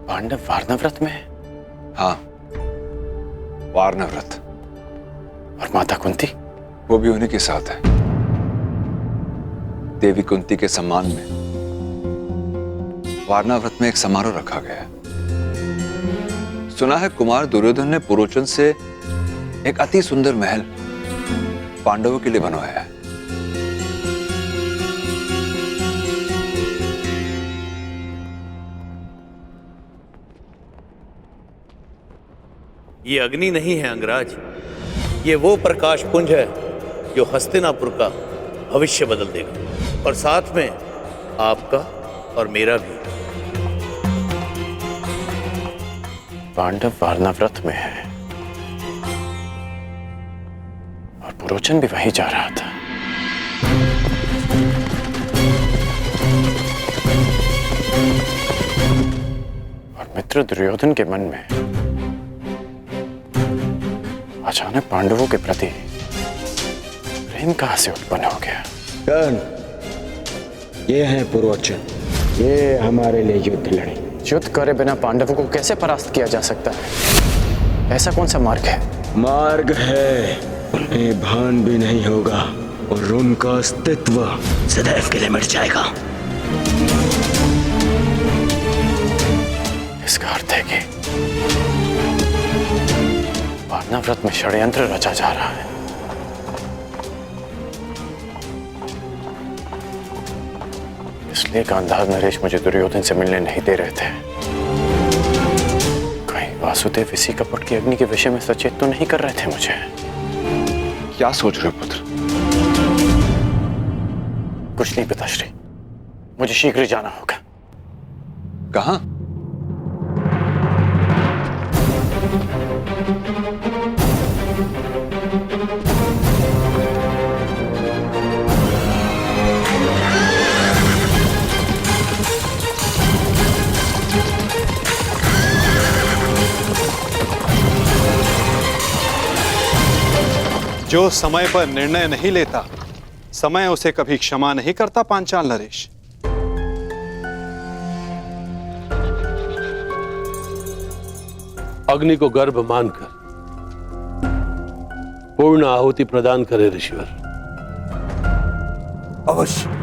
पांडव वारनाव्रत में है? हाँ, वारनाव्रत। और माता कुंती? वो भी उन्हीं के साथ है। देवी कुंती के सम्मान में वारनाव्रत में एक समारोह रखा गया है। सुना है कुमार दुर्योधन ने पुरोचन से एक अति सुंदर महल पांडवों के लिए बनवाया है। ये अग्नि नहीं है अंगराज, ये वो प्रकाश पुंज है जो हस्तिनापुर का भविष्य बदल देगा, और साथ में आपका और मेरा भी। पांडव वारनाव्रत में है और पुरोचन भी वहीं जा रहा था। और मित्र दुर्योधन के मन में अचानक पांडवों के प्रति प्रेम कहां से उत्पन्न हो गया? कर्ण, ये हैं पुरोचन, ये हमारे लिए युद्ध लड़े। युद्ध करे बिना पांडवों को कैसे परास्त किया जा सकता है? ऐसा कौन सा मार्ग है? मार्ग है, उन्हें भान भी नहीं होगा और उनका अस्तित्व सदैव के लिए मिट जाएगा। इसका अर्थ है कि वारनाव्रत में षड्यंत्र रचा जा रहा है। इसलिए गांधार नरेश मुझे दुर्योधन से मिलने नहीं दे रहे थे। कहीं वासुदेव इसी कपट की अग्नि के विषय में सचेत तो नहीं कर रहे थे मुझे? क्या सोच रहे हो पुत्र? कुछ नहीं पिताश्री, मुझे शीघ्र जाना होगा। कहां? जो समय पर निर्णय नहीं लेता, समय उसे कभी क्षमा नहीं करता पांचाल नरेश। अग्नि को गर्भ मानकर पूर्ण आहुति प्रदान करे ऋषिवर। अवश्य।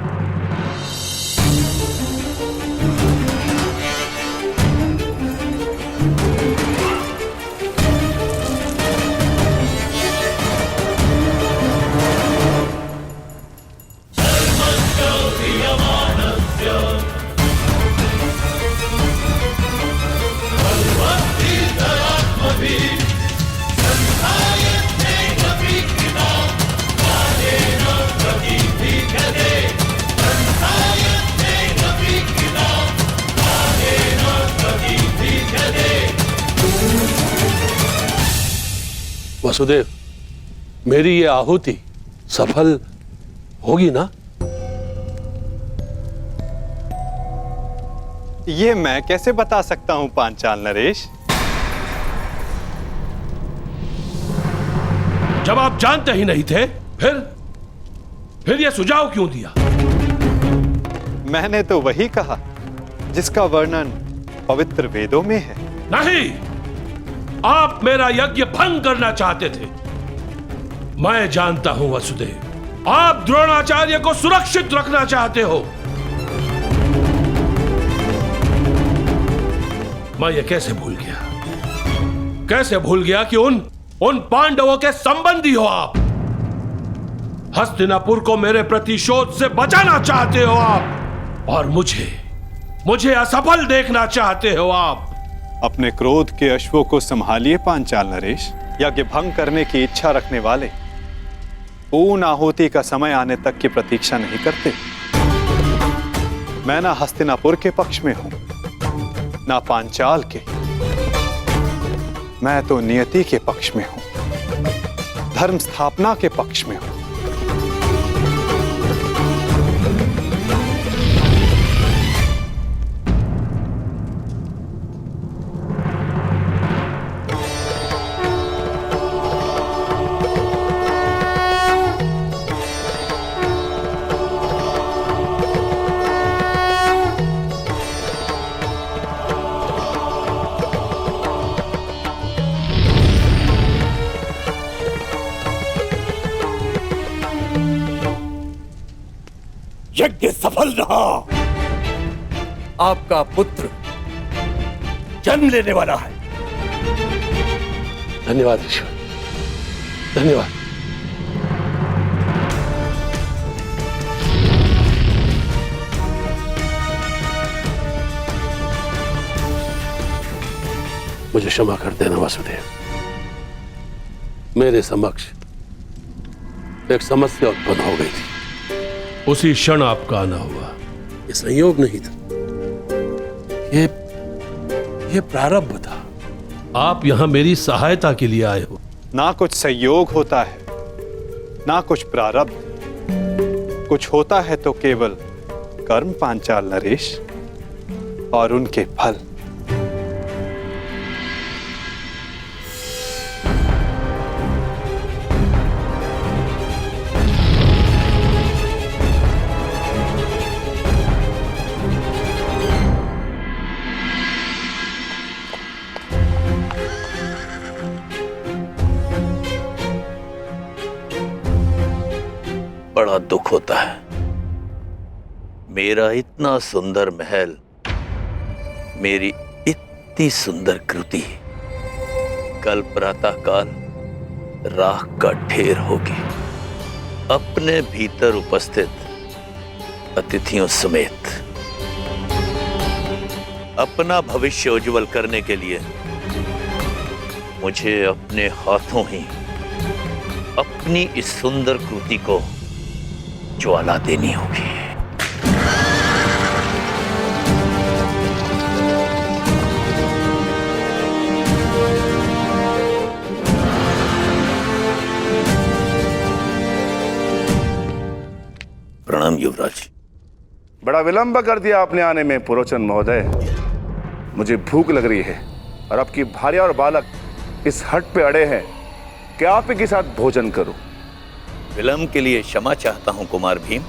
वसुदेव, मेरी ये आहुति सफल होगी ना? ये मैं कैसे बता सकता हूं पांचाल नरेश? जब आप जानते ही नहीं थे, फिर ये सुझाव क्यों दिया? मैंने तो वही कहा जिसका वर्णन पवित्र वेदों में है। नहीं, आप मेरा यज्ञ भंग करना चाहते थे। मैं जानता हूं वसुदेव, आप द्रोणाचार्य को सुरक्षित रखना चाहते हो। मैं ये कैसे भूल गया कि उन पांडवों के संबंधी हो आप। हस्तिनापुर को मेरे प्रतिशोध से बचाना चाहते हो आप, और मुझे असफल देखना चाहते हो आप। अपने क्रोध के अश्वों को संभालिए पांचाल नरेश। यज्ञ भंग करने की इच्छा रखने वाले पूर्ण आहुति का समय आने तक की प्रतीक्षा नहीं करते। मैं ना हस्तिनापुर के पक्ष में हूं, ना पांचाल के। मैं तो नियति के पक्ष में हूं, धर्म स्थापना के पक्ष में हूं। यज्ञ सफल रहा। आपका पुत्र जन्म लेने वाला है। धन्यवाद ईश्वर, धन्यवाद। मुझे क्षमा कर देना वासुदेव, मेरे समक्ष एक समस्या उत्पन्न हो गई थी। उसी क्षण आपका आना हुआ। ये संयोग नहीं था, ये प्रारब्ध था। आप यहां मेरी सहायता के लिए आए हो। ना कुछ संयोग होता है, ना कुछ प्रारब्ध। कुछ होता है तो केवल कर्म पांचाल नरेश, और उनके फल। बड़ा दुख होता है। मेरा इतना सुंदर महल, मेरी इतनी सुंदर कृति कल प्रातःकाल राख का ढेर होगी, अपने भीतर उपस्थित अतिथियों समेत। अपना भविष्य उज्जवल करने के लिए मुझे अपने हाथों ही अपनी इस सुंदर कृति को ज्वाला देनी होगी। प्रणाम युवराज। बड़ा विलंब कर दिया आपने आने में पुरोचन महोदय। मुझे भूख लग रही है और आपकी भार्या और बालक इस हट पे अड़े हैं कि आप ही के साथ भोजन करूं। विलंब के लिए क्षमा चाहता हूं कुमार भीम।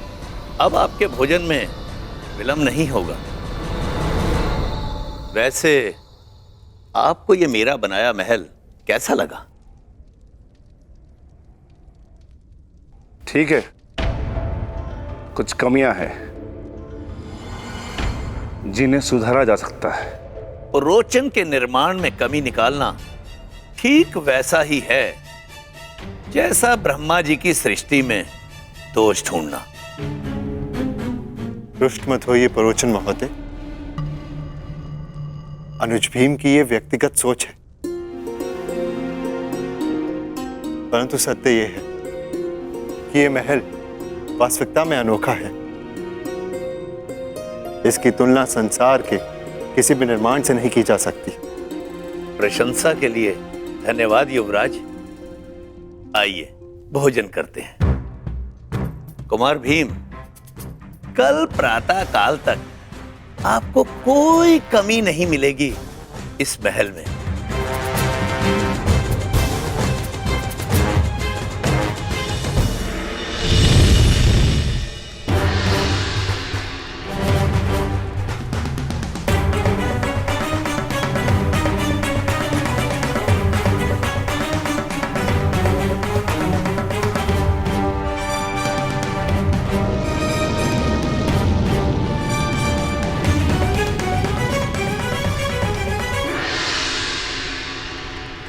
अब आपके भोजन में विलंब नहीं होगा। वैसे आपको ये मेरा बनाया महल कैसा लगा? ठीक है, कुछ कमियां हैं जिन्हें सुधारा जा सकता है। रोचन के निर्माण में कमी निकालना ठीक वैसा ही है जैसा ब्रह्मा जी की सृष्टि में दोष ढूंढना। रुष्ट मत होइए परोचन महोदय। अनुज भीम की यह व्यक्तिगत सोच है, परंतु सत्य यह है कि यह महल वास्तविकता में अनोखा है। इसकी तुलना संसार के किसी भी निर्माण से नहीं की जा सकती। प्रशंसा के लिए धन्यवाद युवराज। आइए भोजन करते हैं। कुमार भीम, कल प्रातः काल तक आपको कोई कमी नहीं मिलेगी इस महल में।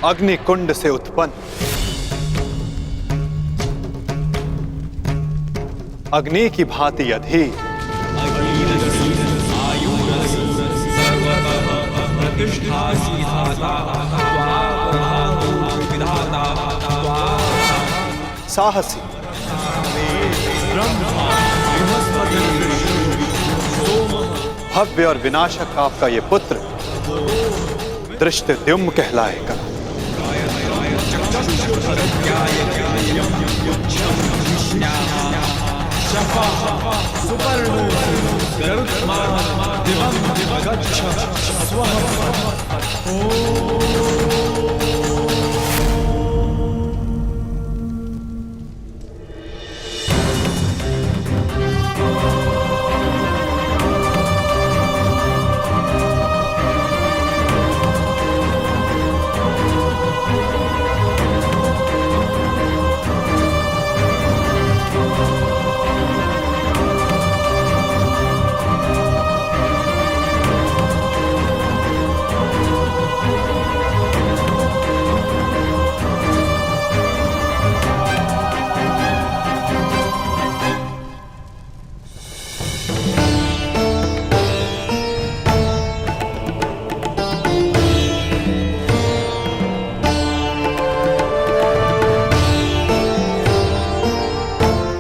अग्नि कुंड से उत्पन्न अग्नि की भांति अधीर, साहसी, भव्य और विनाशक आपका ये पुत्र धृष्टद्युम्न कहलाएगा।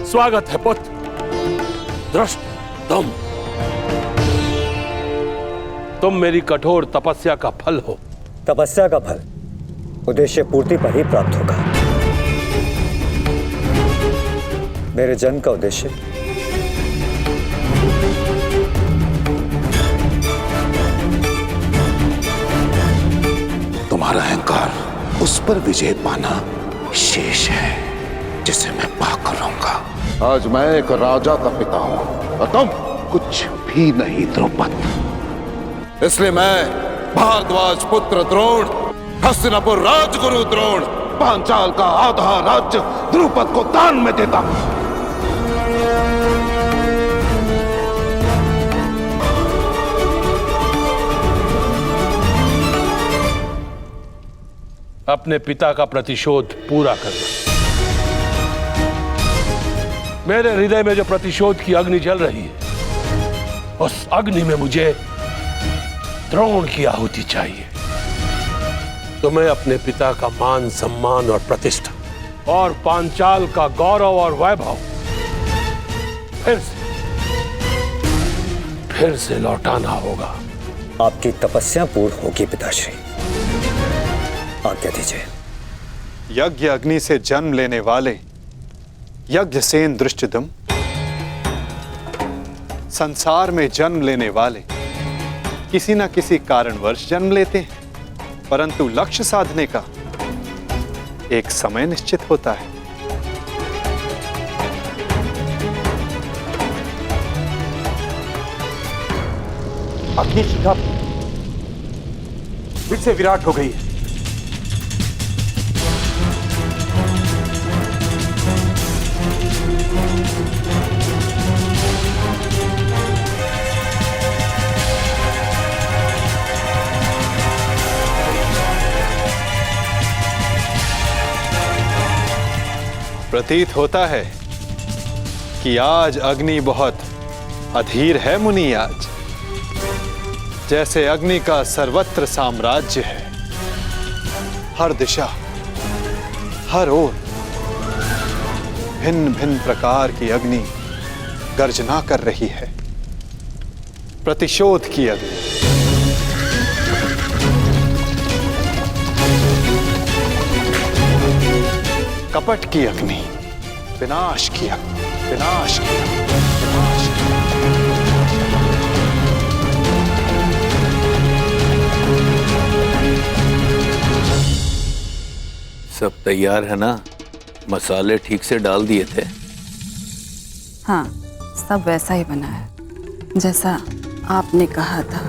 स्वागत है पुत्र। दृष्ट तुम मेरी कठोर तपस्या का फल हो। तपस्या का फल उद्देश्य पूर्ति पर ही प्राप्त होगा। मेरे जन्म का उद्देश्य तुम्हारा अहंकार, उस पर विजय पाना शेष है जिसे मैं पाकर रहूंगा। आज मैं एक राजा का पिता हूं और तुम कुछ भी नहीं द्रौपद। इसलिए मैं भारद्वाज पुत्र द्रोण, हस्तिनापुर राजगुरु द्रोण, पांचाल का आधा राज्य द्रुपद को दान में देता हूं। अपने पिता का प्रतिशोध पूरा करना। मेरे हृदय में जो प्रतिशोध की अग्नि जल रही है, उस अग्नि में मुझे द्रोण की आहुति चाहिए। तुम्हें अपने पिता का मान सम्मान और प्रतिष्ठा और पांचाल का गौरव और वैभव फिर से लौटाना होगा। आपकी तपस्या पूर्ण होगी पिताश्री, आज्ञा दीजिए। यज्ञ अग्नि से जन्म लेने वाले यज्ञसेन दृष्टद्युम्न, संसार में जन्म लेने वाले किसी न किसी कारणवश जन्म लेते हैं, परंतु लक्ष्य साधने का एक समय निश्चित होता है। अग्नि शिखा फिर से विराट हो गई है। प्रतीत होता है कि आज अग्नि बहुत अधीर है मुनि। आज जैसे अग्नि का सर्वत्र साम्राज्य है, हर दिशा हर ओर भिन्न भिन्न प्रकार की अग्नि गर्जना कर रही है। प्रतिशोध की अग्नि, कपट की अग्नि, विनाश की अग्नि, विनाश की अग्नि, विनाश की सब तैयार है ना? मसाले ठीक से डाल दिए थे? हाँ, सब वैसा ही बना है जैसा आपने कहा था।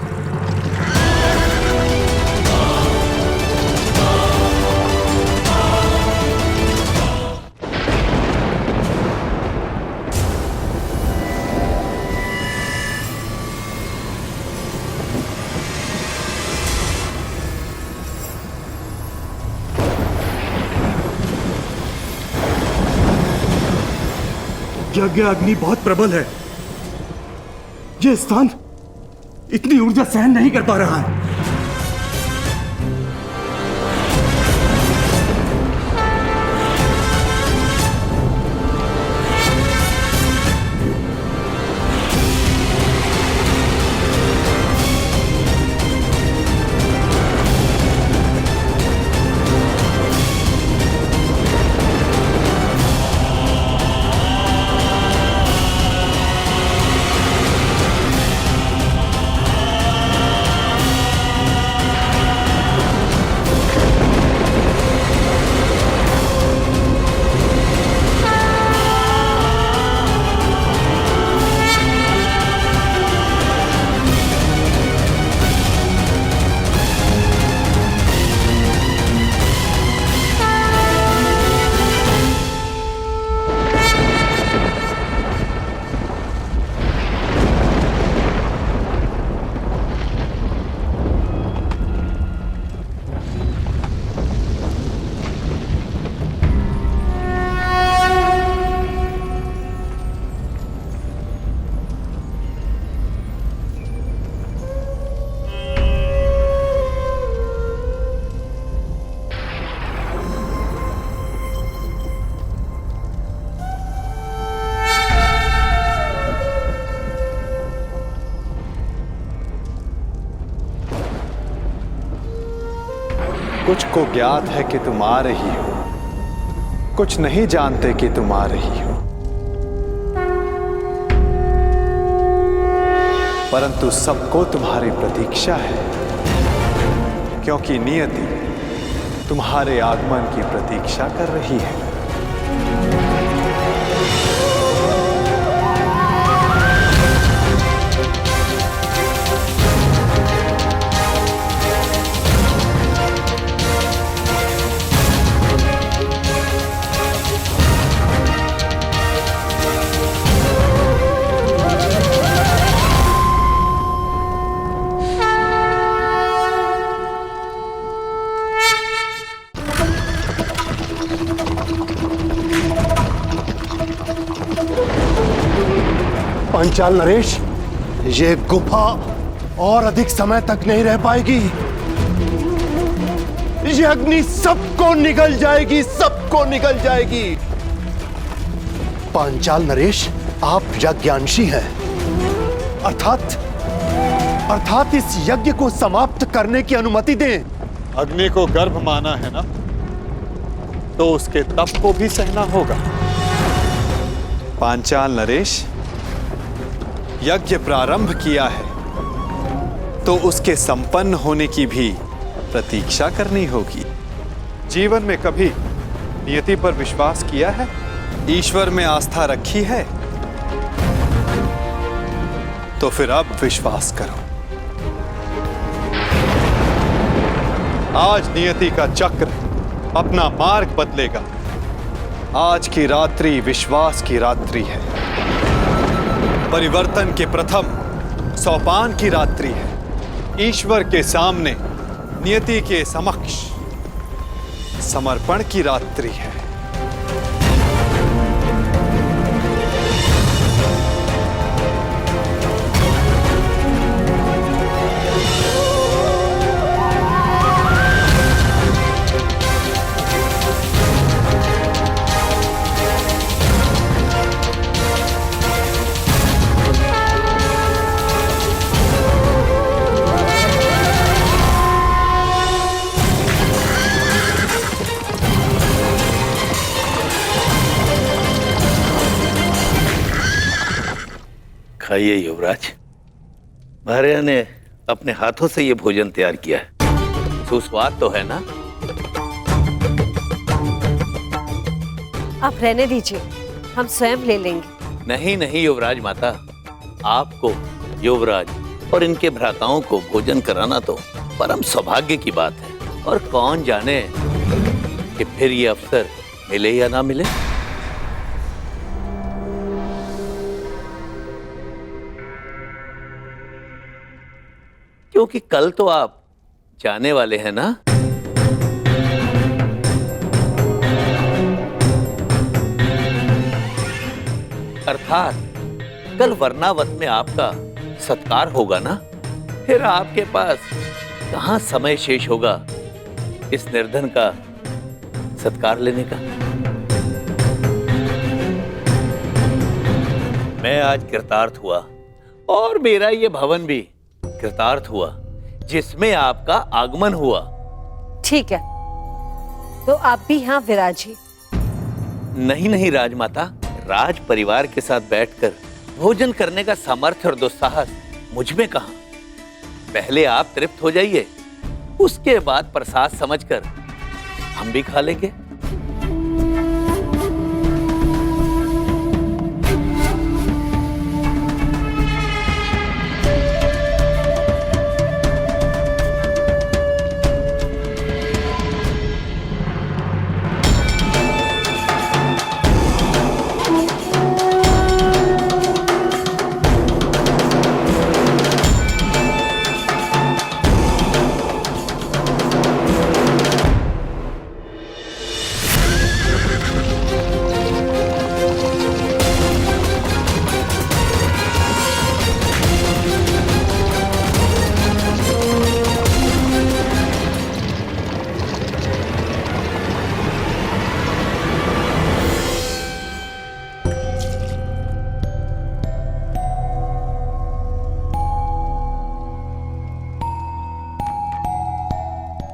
यज्ञ अग्नि बहुत प्रबल है। यह स्थान इतनी ऊर्जा सहन नहीं कर पा रहा है। कुछ को ज्ञात है कि तुम आ रही हो, कुछ नहीं जानते कि तुम आ रही हो। परंतु सबको तुम्हारी प्रतीक्षा है, क्योंकि नियति तुम्हारे आगमन की प्रतीक्षा कर रही है। पांचाल नरेश, ये गुफा और अधिक समय तक नहीं रह पाएगी। ये अग्नि सबको निगल जाएगी, सबको निगल जाएगी। पांचाल नरेश, आप यज्ञांशी हैं, अर्थात इस यज्ञ को समाप्त करने की अनुमति दें। अग्नि को गर्भ माना है ना, तो उसके तप को भी सहना होगा। पांचाल नरेश, यज्ञ प्रारंभ किया है तो उसके संपन्न होने की भी प्रतीक्षा करनी होगी। जीवन में कभी नियति पर विश्वास किया है? ईश्वर में आस्था रखी है? तो फिर अब विश्वास करो। आज नियति का चक्र अपना मार्ग बदलेगा। आज की रात्रि विश्वास की रात्रि है, परिवर्तन के प्रथम सोपान की रात्रि है। ईश्वर के सामने नियति के समक्ष समर्पण की रात्रि है। खाइए युवराज, भार्या ने अपने हाथों से ये भोजन तैयार किया है। सुस्वाद तो है ना? आप रहने दीजिए, हम स्वयं ले लेंगे। नहीं नहीं युवराज माता, आपको, युवराज और इनके भ्राताओं को भोजन कराना तो परम सौभाग्य की बात है। और कौन जाने कि फिर ये अवसर मिले या ना मिले। क्योंकि कल तो आप जाने वाले हैं ना? अर्थात कल वर्णावत में आपका सत्कार होगा ना? फिर आपके पास कहां समय शेष होगा इस निर्धन का सत्कार लेने का। मैं आज कृतार्थ हुआ और मेरा ये भवन भी कृतार्थ हुआ जिसमें आपका आगमन हुआ। ठीक है, तो आप भी यहाँ विराजिए। नहीं नहीं राजमाता, राज परिवार के साथ बैठकर भोजन करने का सामर्थ्य और दुस्साहस मुझ में कहां। पहले आप तृप्त हो जाइए, उसके बाद प्रसाद समझकर हम भी खा लेंगे।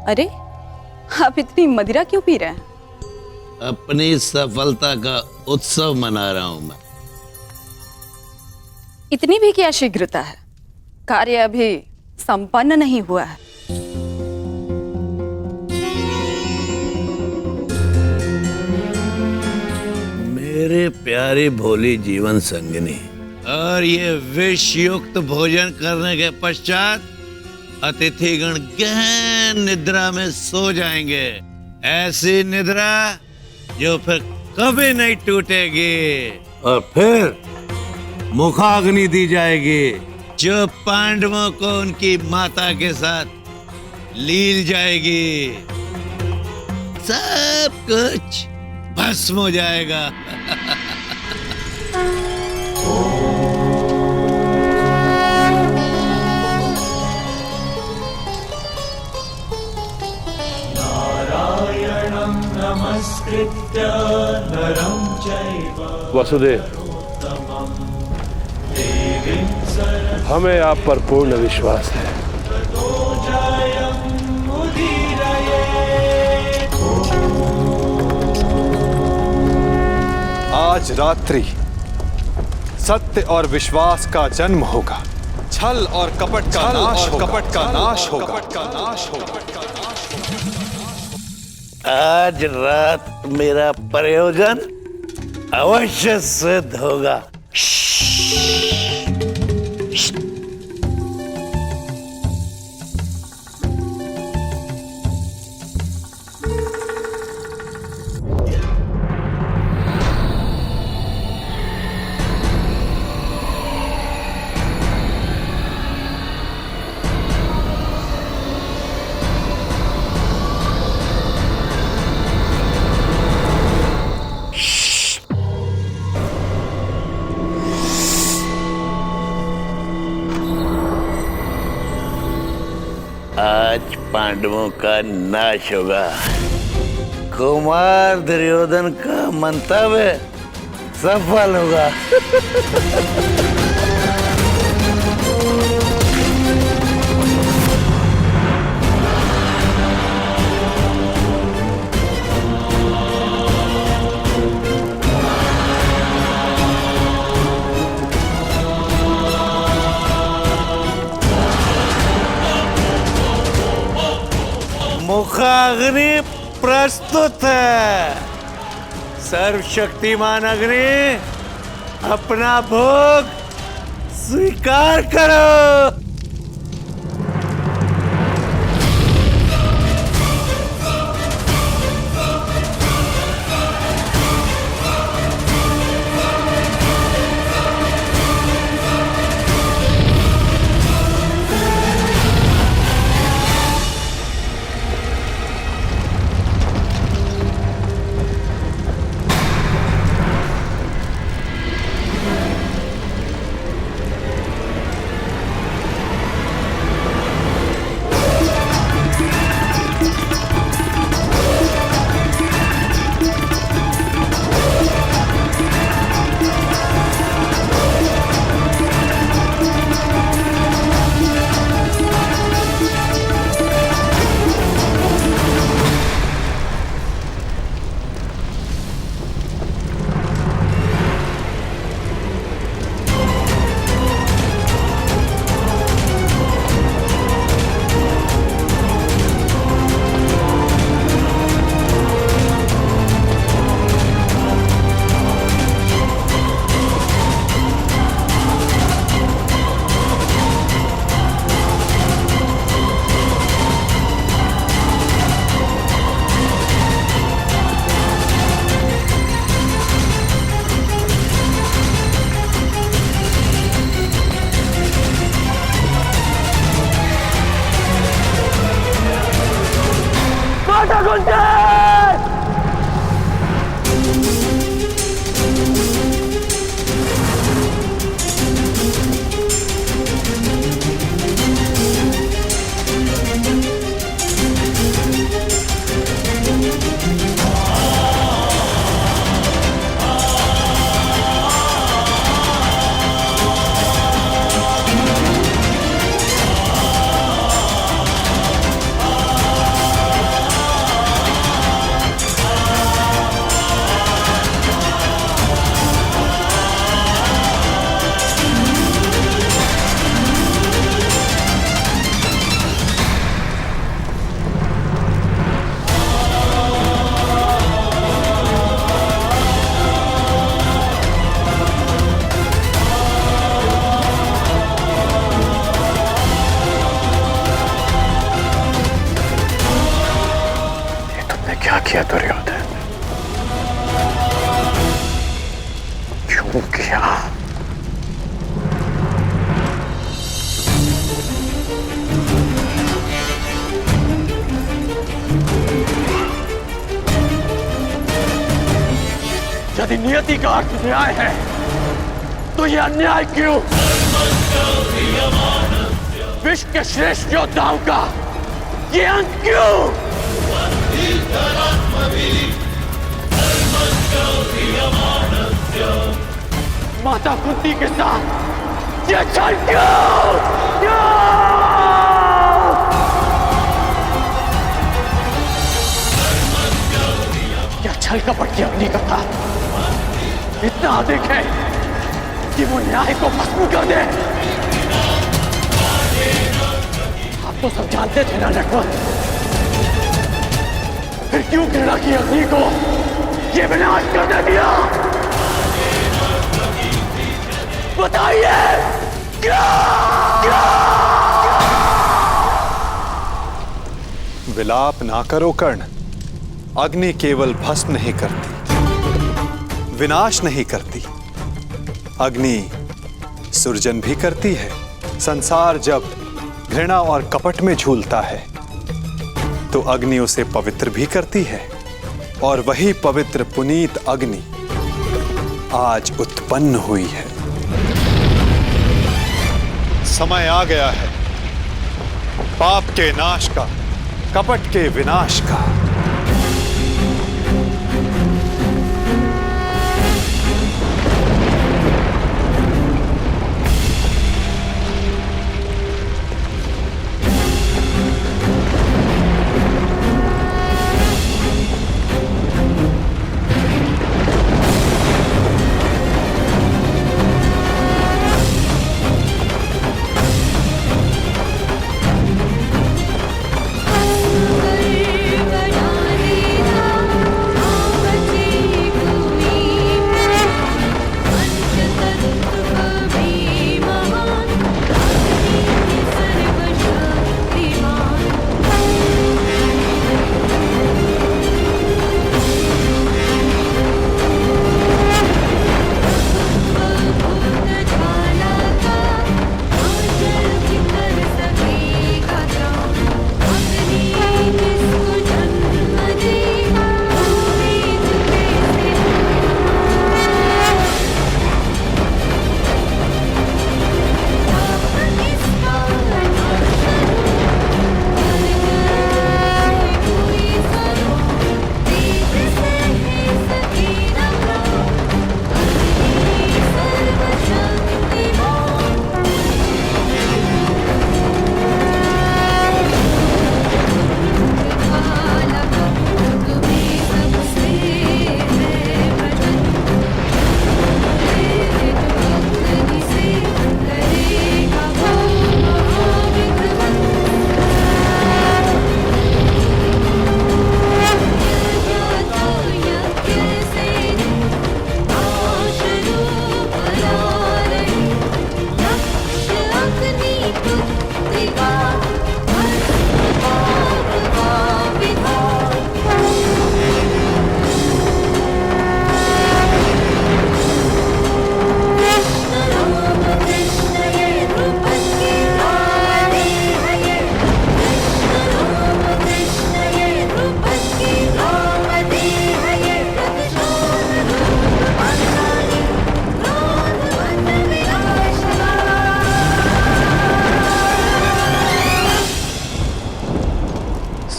अरे, आप इतनी मदिरा क्यों पी रहे हैं? अपनी सफलता का उत्सव मना रहा हूं मैं। इतनी भी क्या शीघ्रता है? कार्य अभी संपन्न नहीं हुआ है। मेरे प्यारे भोली जीवन संगिनी, और ये विष युक्त भोजन करने के पश्चात अतिथिगण गहन निद्रा में सो जाएंगे। ऐसी निद्रा जो फिर कभी नहीं टूटेगी, और फिर मुखाग्नि दी जाएगी जो पांडवों को उनकी माता के साथ लील जाएगी। सब कुछ भस्म हो जाएगा। नारायणं नमस्कृत्य नरं चैव वसुदेव, हमें आप पर पूर्ण विश्वास है। आज रात्रि सत्य और विश्वास का जन्म होगा। छल और कपट का नाश होगा। कपट का नाश होगा। आज रात मेरा प्रयोजन अवश्य सिद्ध होगा। आज पांडवों का नाश होगा। कुमार दुर्योधन का मंतव्य सफल होगा। मुखाग्नि प्रस्तुत है। सर्वशक्तिमान अग्नि, अपना भोग स्वीकार करो। क्या किया दुर्योधन? क्यों किया? यदि नियति का अर्थ न्याय है तो यह अन्याय क्यों? विश्व के श्रेष्ठ योद्धाओं का ये अंत क्यों? माता कुंती के साथ ये छल क्यों? यह छल कपट की अग्नि का था इतना अधिक है कि वो न्याय को भस्म कर दे। आप तो सब जानते थे ना नटवर, फिर क्यों घृणा की अग्नि को ये विनाश कर दिया? बताइए क्या? विलाप ना करो कर्ण। अग्नि केवल भस्म नहीं करती, विनाश नहीं करती, अग्नि सृजन भी करती है। संसार जब घृणा और कपट में झूलता है तो अग्नि उसे पवित्र भी करती है, और वही पवित्र पुनीत अग्नि आज उत्पन्न हुई है। समय आ गया है पाप के नाश का, कपट के विनाश का।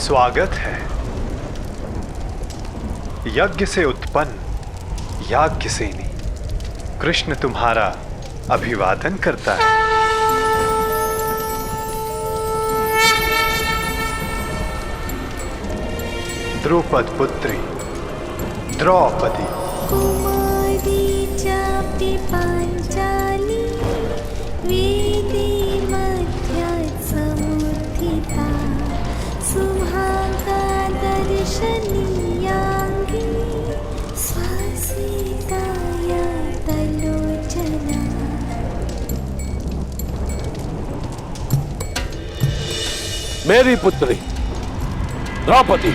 स्वागत है यज्ञ से उत्पन्न याज्ञसेनी। कृष्ण तुम्हारा अभिवादन करता है। द्रुपद पुत्री द्रौपदी। कुमारी चापी पांचाली वेदी मध्य समुत्थिता सुहागा दर्शनीयांगी स्वासिकाया तलोचना। मेरी पुत्री द्रौपदी,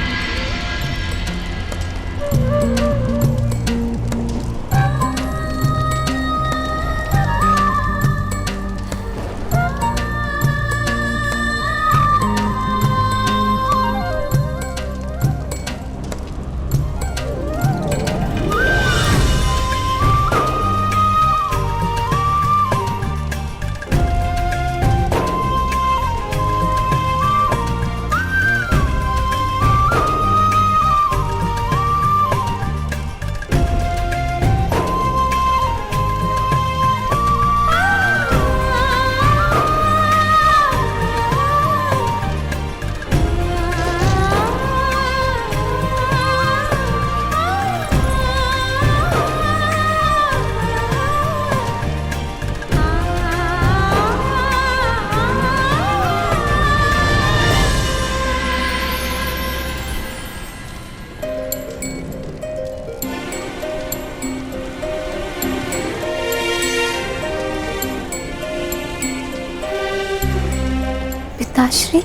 पिताश्री।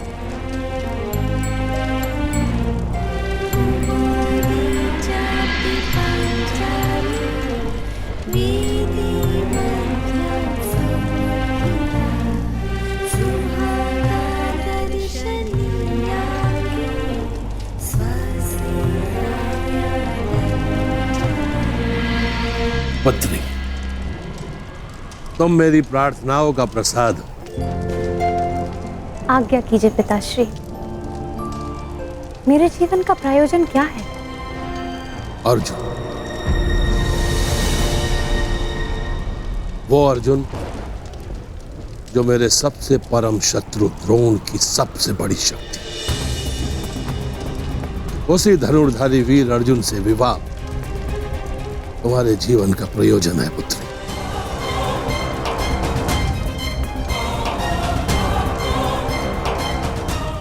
पत्नी, तुम मेरी प्रार्थनाओं का प्रसाद हो। आज्ञा कीजिए पिताश्री, मेरे जीवन का प्रयोजन क्या है? अर्जुन, वो अर्जुन जो मेरे सबसे परम शत्रु द्रोण की सबसे बड़ी शक्ति, उसी धनुर्धारी वीर अर्जुन से विवाह तुम्हारे जीवन का प्रयोजन है पुत्री।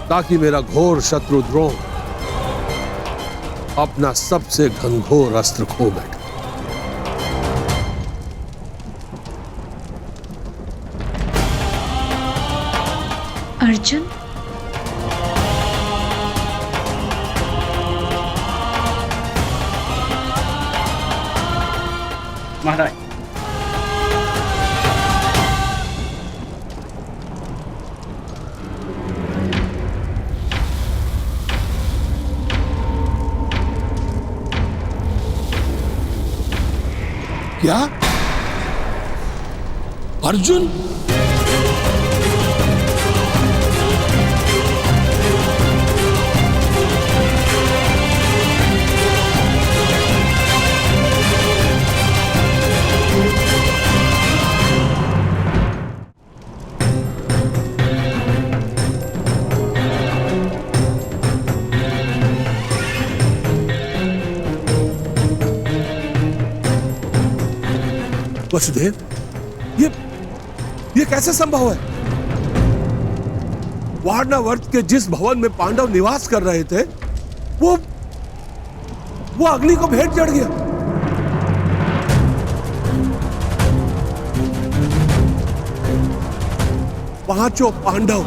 ताकि मेरा घोर शत्रु द्रोण अपना सबसे घनघोर अस्त्र खो बैठे। अर्जुन, महाराज, क्या अर्जुन? वसुदेव, ये कैसे संभव है? वारणावर्त के जिस भवन में पांडव निवास कर रहे थे वो अग्नि को भेंट चढ़ गया। पांचों पांडव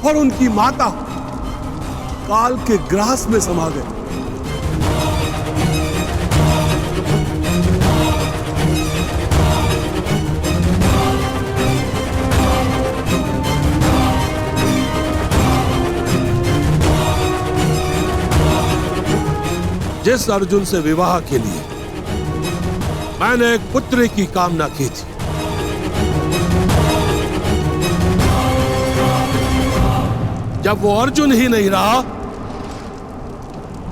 और उनकी माता काल के ग्रास में समा गए। जिस अर्जुन से विवाह के लिए मैंने एक पुत्र की कामना की थी, जब वो अर्जुन ही नहीं रहा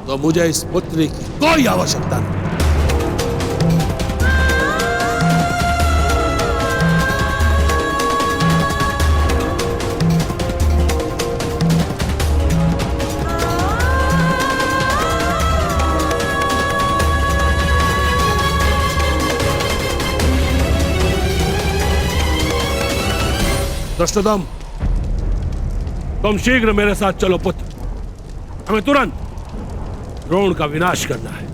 तो मुझे इस पुत्री की कोई आवश्यकता नहीं। दृष्टोद्युम्न, तुम शीघ्र मेरे साथ चलो पुत्र। हमें तुरंत द्रोण का विनाश करना है।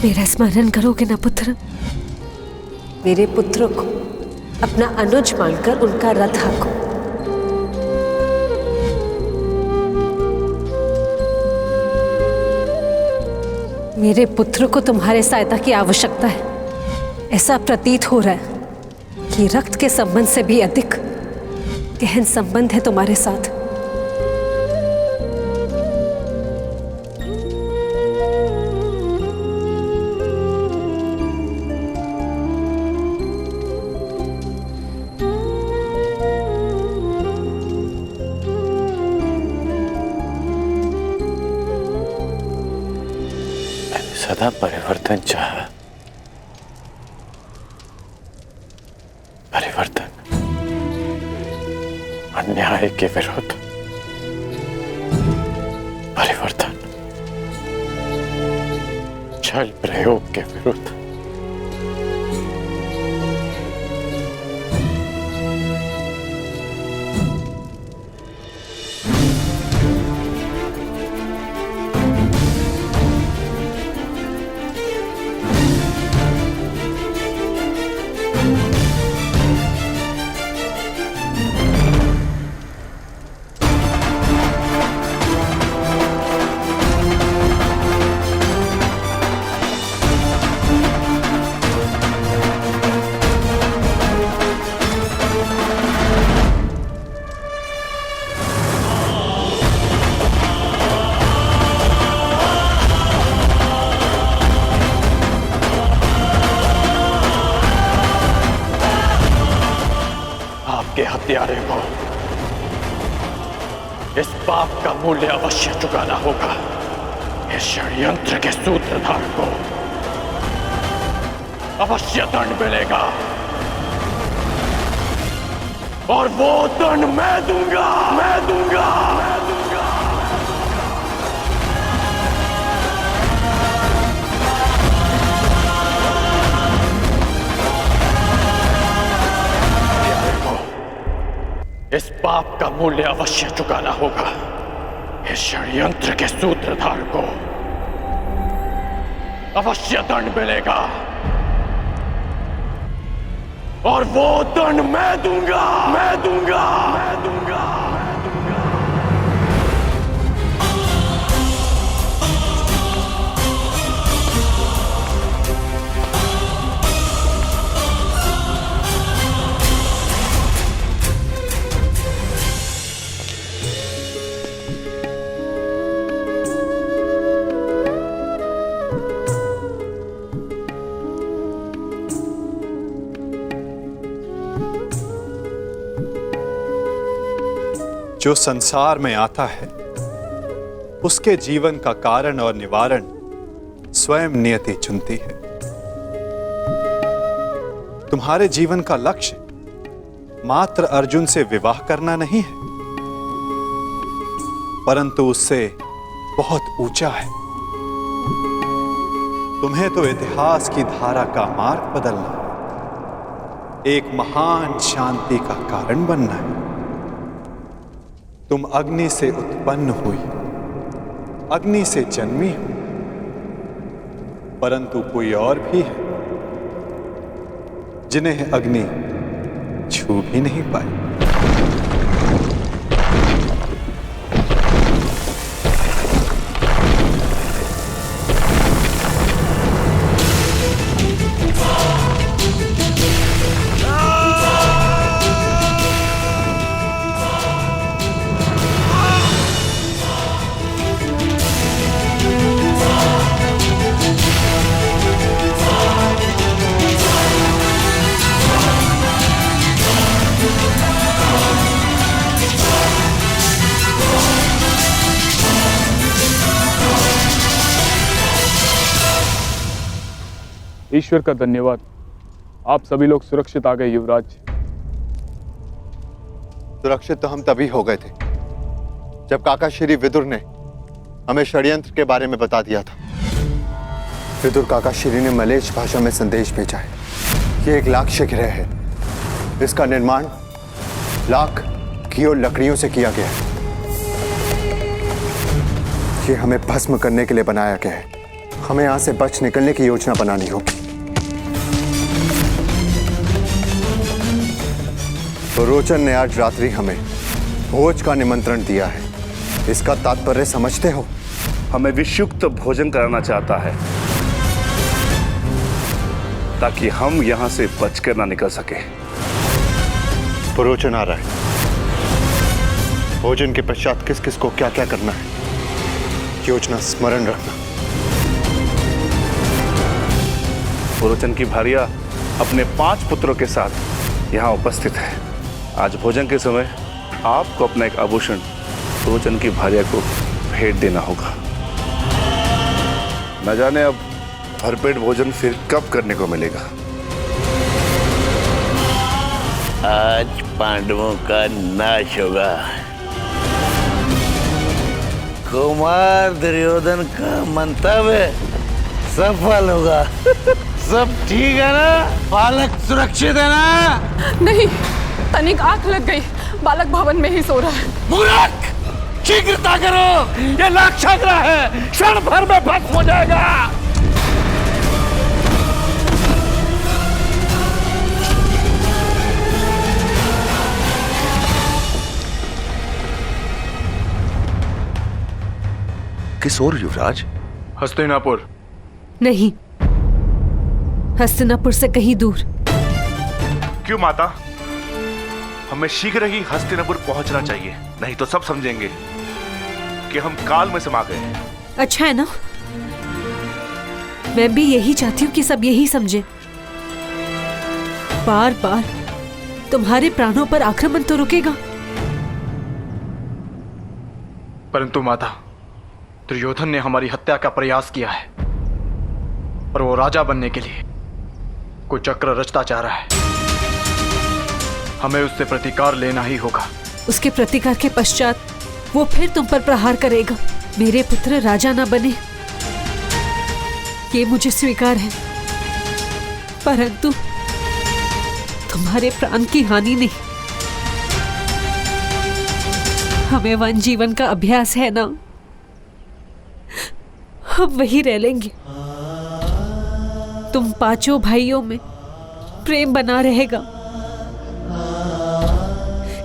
मेरा स्मरण करोगे ना पुत्र? मेरे पुत्र को अपना अनुज मानकर उनका रथ हाँको। मेरे पुत्र को तुम्हारे सहायता की आवश्यकता है। ऐसा प्रतीत हो रहा है कि रक्त के संबंध से भी अधिक गहन संबंध है तुम्हारे साथ। सदा परिवर्तन चाहा, परिवर्तन अन्याय के विरुद्ध, परिवर्तन छल प्रयोग के विरुद्ध, के हत्यारे को इस पाप का मूल्य अवश्य चुकाना होगा। इस षड्यंत्र के सूत्रधार को अवश्य दंड मिलेगा और वो दंड मैं दूंगा, मैं दूंगा, मैं दूंगा। इस पाप का मूल्य अवश्य चुकाना होगा। इस षड्यंत्र के सूत्रधार को अवश्य दंड मिलेगा और वो दंड मैं दूंगा, मैं दूंगा, मैं दूंगा। जो संसार में आता है उसके जीवन का कारण और निवारण स्वयं नियति चुनती है। तुम्हारे जीवन का लक्ष्य मात्र अर्जुन से विवाह करना नहीं है, परंतु उससे बहुत ऊंचा है। तुम्हें तो इतिहास की धारा का मार्ग बदलना, एक महान शांति का कारण बनना है। तुम अग्नि से उत्पन्न हुई, अग्नि से जन्मी हो, परंतु कोई और भी है जिन्हें अग्नि छू भी नहीं पाई। ईश्वर का धन्यवाद, आप सभी लोग सुरक्षित आ गए युवराज। सुरक्षित तो हम तभी हो गए थे जब काका श्री विदुर ने हमें षड्यंत्र के बारे में बता दिया था। विदुर काका श्री ने मलेच्छ भाषा में संदेश भेजा है। ये एक लाक्ष्य गृह है। इसका निर्माण लाख घी और लकड़ियों से किया गया है। ये हमें भस्म करने के लिए बनाया गया है हमें यहां से बच निकलने की योजना बनानी होगी। पुरोचन ने आज रात्रि हमें भोज का निमंत्रण दिया है। इसका तात्पर्य समझते हो? हमें विषयुक्त भोजन कराना चाहता है ताकि हम यहां से बचकर ना निकल सके। पुरोचन आ रहा है। भोजन के पश्चात किस किस को क्या क्या करना है, योजना स्मरण रखना। पुरोचन की भार्या अपने 5 पुत्रों के साथ यहाँ उपस्थित है। आज भोजन के समय आपको अपना एक आभूषण पुरोचन की भार्या को भेंट देना होगा। न जाने अब भरपेट भोजन फिर कब करने को मिलेगा। आज पांडवों का नाश होगा। कुमार दुर्योधन का मंतव्य सफल होगा। सब ठीक है ना? बालक सुरक्षित है ना? नहीं, तनिक आंख लग गई। बालक भवन में ही सो रहा है। मूर्ख! शीघ्रता करो, ये लाक्षाग्रह है, क्षण भर में भस्म हो जाएगा। किस ओर युवराज? हस्तिनापुर। नहीं, हस्तिनापुर से कहीं दूर। क्यों माता? हमें शीघ्र ही हस्तिनापुर पहुंचना चाहिए, नहीं तो सब समझेंगे कि हम काल में समा गए हैं। अच्छा है ना? मैं भी यही चाहती हूँ कि सब यही समझे। बार बार तुम्हारे प्राणों पर आक्रमण तो रुकेगा। परंतु माता, दुर्योधन ने हमारी हत्या का प्रयास किया है और वो राजा बनने के लिए कोई चक्र रचता चाह रहा है। हमें उससे प्रतिकार लेना ही होगा। उसके प्रतिकार के पश्चात वो फिर तुम पर प्रहार करेगा। मेरे पुत्र राजा ना बने, ये मुझे स्वीकार है, परंतु तुम्हारे प्राण की हानि नहीं। हमें वन जीवन का अभ्यास है ना, हम वही रह लेंगे। तुम 5 भाइयों में प्रेम बना रहेगा।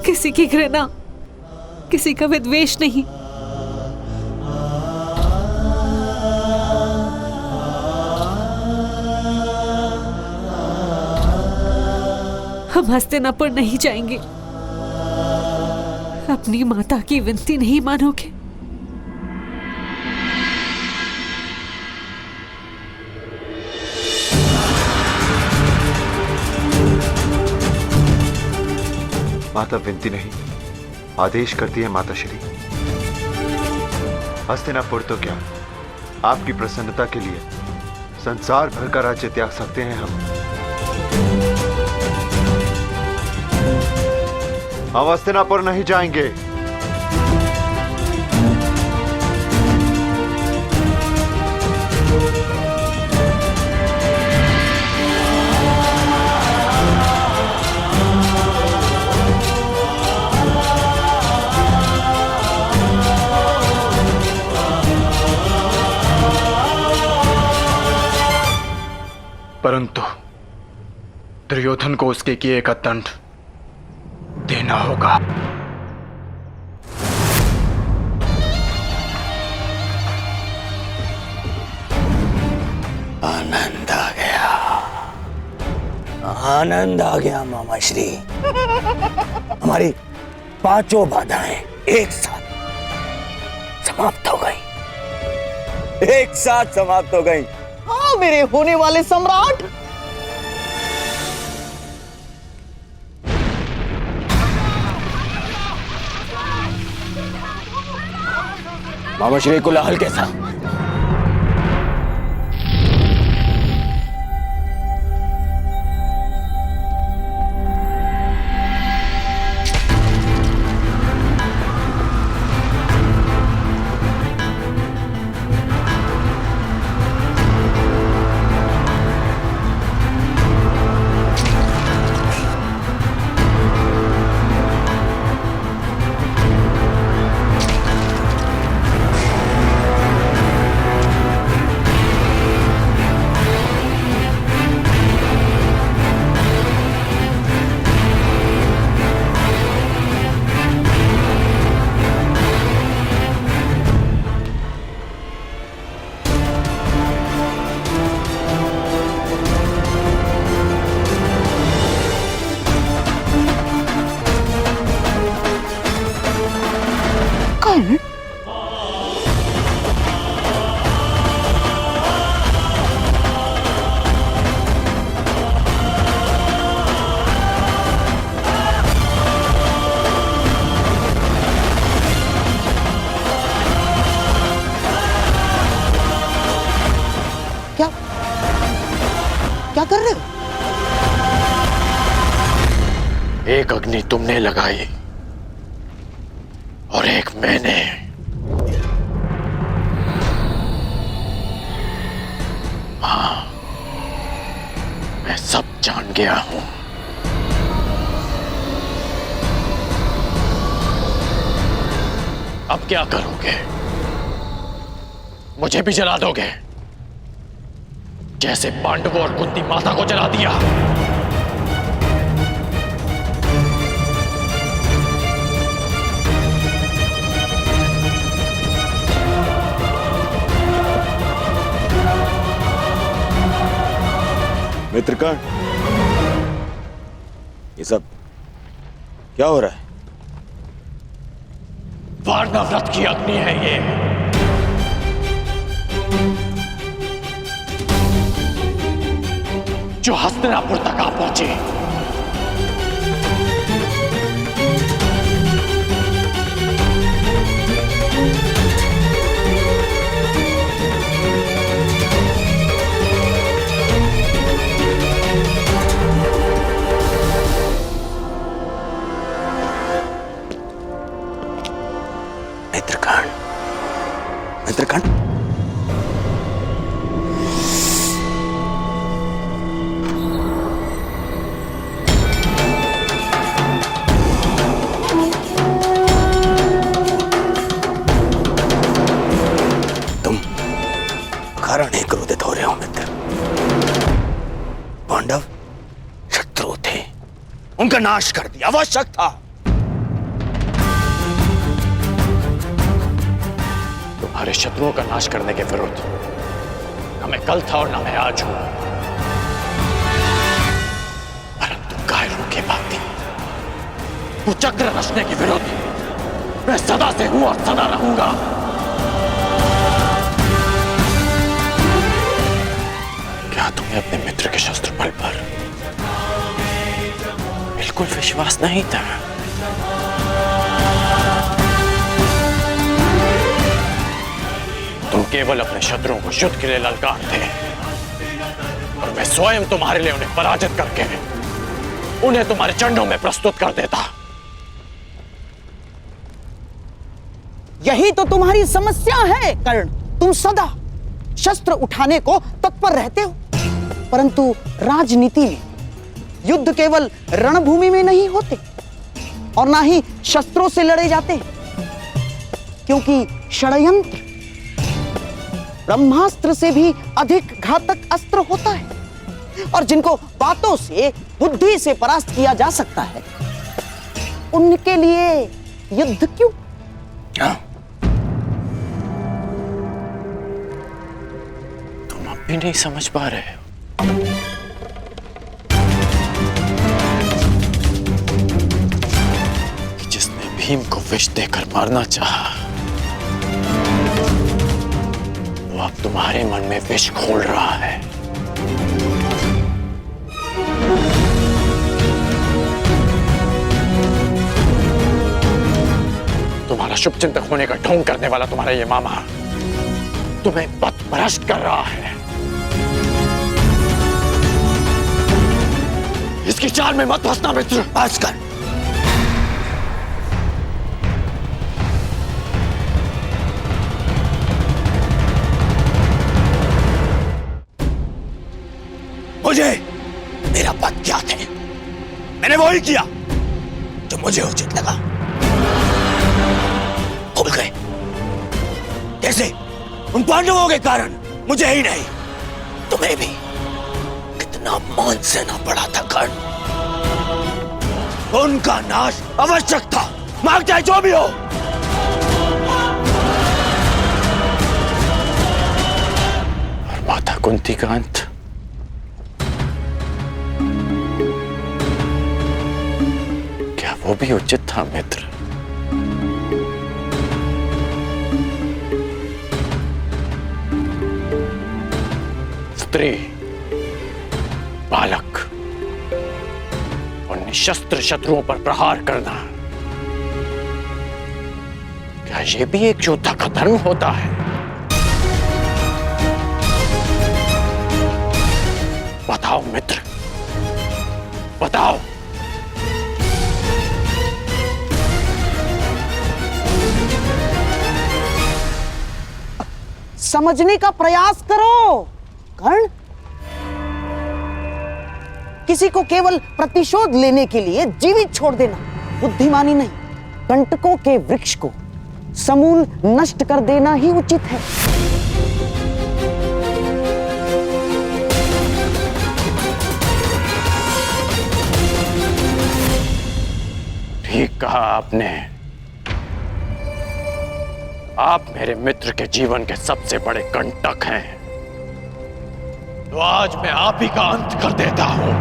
किसी की घृणा, किसी का विद्वेष नहीं। हम हस्तिनापुर नहीं जाएंगे। अपनी माता की विनती नहीं मानोगे? माता विनती नहीं, आदेश करती है माता श्री। हस्तिनापुर तो क्या, आपकी प्रसन्नता के लिए संसार भर का राज्य त्याग सकते हैं हम हस्तिनापुर नहीं जाएंगे। परंतु दुर्योधन को उसके किए का दंड देना होगा। आनंद आ गया, आनंद आ गया मामा श्री। हमारी 5 बाधाएं एक साथ समाप्त हो गई, एक साथ समाप्त हो गई। हाँ मेरे होने वाले सम्राट। मामा श्री कोलाहल कैसा? रहे हो? एक अग्नि तुमने लगाई और एक मैंने। हाँ, मैं सब जान गया हूं। अब क्या करोगे? मुझे भी जला दोगे जैसे पांडवों और कुंती माता को जला दिया? मित्रकर्ण, ये सब क्या हो रहा है? वारणव्रत की अग्नि है ये। जो हस्तिनापुर तक आ पहुंचे। मित्रकर्ण, मित्रकर्ण, कारण ही क्रोधित हो रहे हो मित्र। पांडव शत्रु थे, उनका नाश कर दिया, आवश्यक था। तुम्हारे शत्रुओं का नाश करने के विरुद्ध न मैं कल था और न मैं आज हूं, परंतु कायरों के भांति कुचक्र रचने के विरुद्ध मैं सदा से हूं और सदा रहूंगा। क्या तुम्हें अपने मित्र के शस्त्र बल पर बिल्कुल विश्वास नहीं था? तुम केवल अपने शत्रुओं को युद्ध के लिए ललकारते और मैं स्वयं तुम्हारे लिए उन्हें पराजित करके उन्हें तुम्हारे चरणों में प्रस्तुत कर देता। यही तो तुम्हारी समस्या है कर्ण। तुम सदा शस्त्र उठाने को तत्पर रहते हो, परंतु राजनीति में युद्ध केवल रणभूमि में नहीं होते और ना ही शस्त्रों से लड़े जाते, क्योंकि षड्यंत्र ब्रह्मास्त्र से भी अधिक घातक अस्त्र होता है और जिनको बातों से, बुद्धि से परास्त किया जा सकता है, उनके लिए युद्ध क्यों? तुम अब भी नहीं समझ पा रहे हो? कि जिसने भीम को विष देकर मारना चाहा, वो अब तुम्हारे मन में विष घोल रहा है। तुम्हारा शुभचिंतक होने का ढोंग करने वाला तुम्हारा ये मामा तुम्हें पथभ्रष्ट कर रहा है। इसकी चाल में मत फंसना मित्र। बस कर। मुझे मेरा पद ज्ञात है, मैंने वही किया जो मुझे उचित लगा। भूल गए कैसे? उन पांडवों के कारण मुझे ही नहीं, तुम्हें भी कितना मान सहना पड़ा था कर्ण। उनका नाश आवश्यक था, मांग चाहे जो भी हो। और माता कुंती का अंत क्या वो भी उचित था मित्र? स्त्री, बालक और निशस्त्र शत्रुओं पर प्रहार करना, क्या ये भी एक योद्धा का धर्म होता है? बताओ मित्र, बताओ। समझने का प्रयास करो कर्ण। किसी को केवल प्रतिशोध लेने के लिए जीवित छोड़ देना बुद्धिमानी नहीं, कंटकों के वृक्ष को समूल नष्ट कर देना ही उचित है। ठीक कहा आपने। आप मेरे मित्र के जीवन के सबसे बड़े कंटक हैं, तो आज मैं आप ही का अंत कर देता हूं।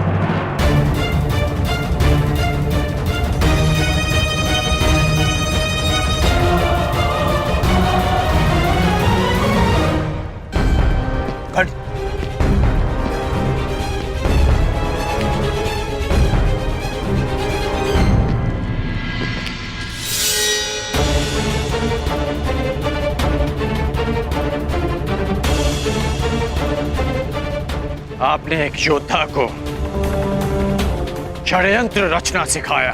आपने एक योद्धा को षड्यंत्र रचना सिखाया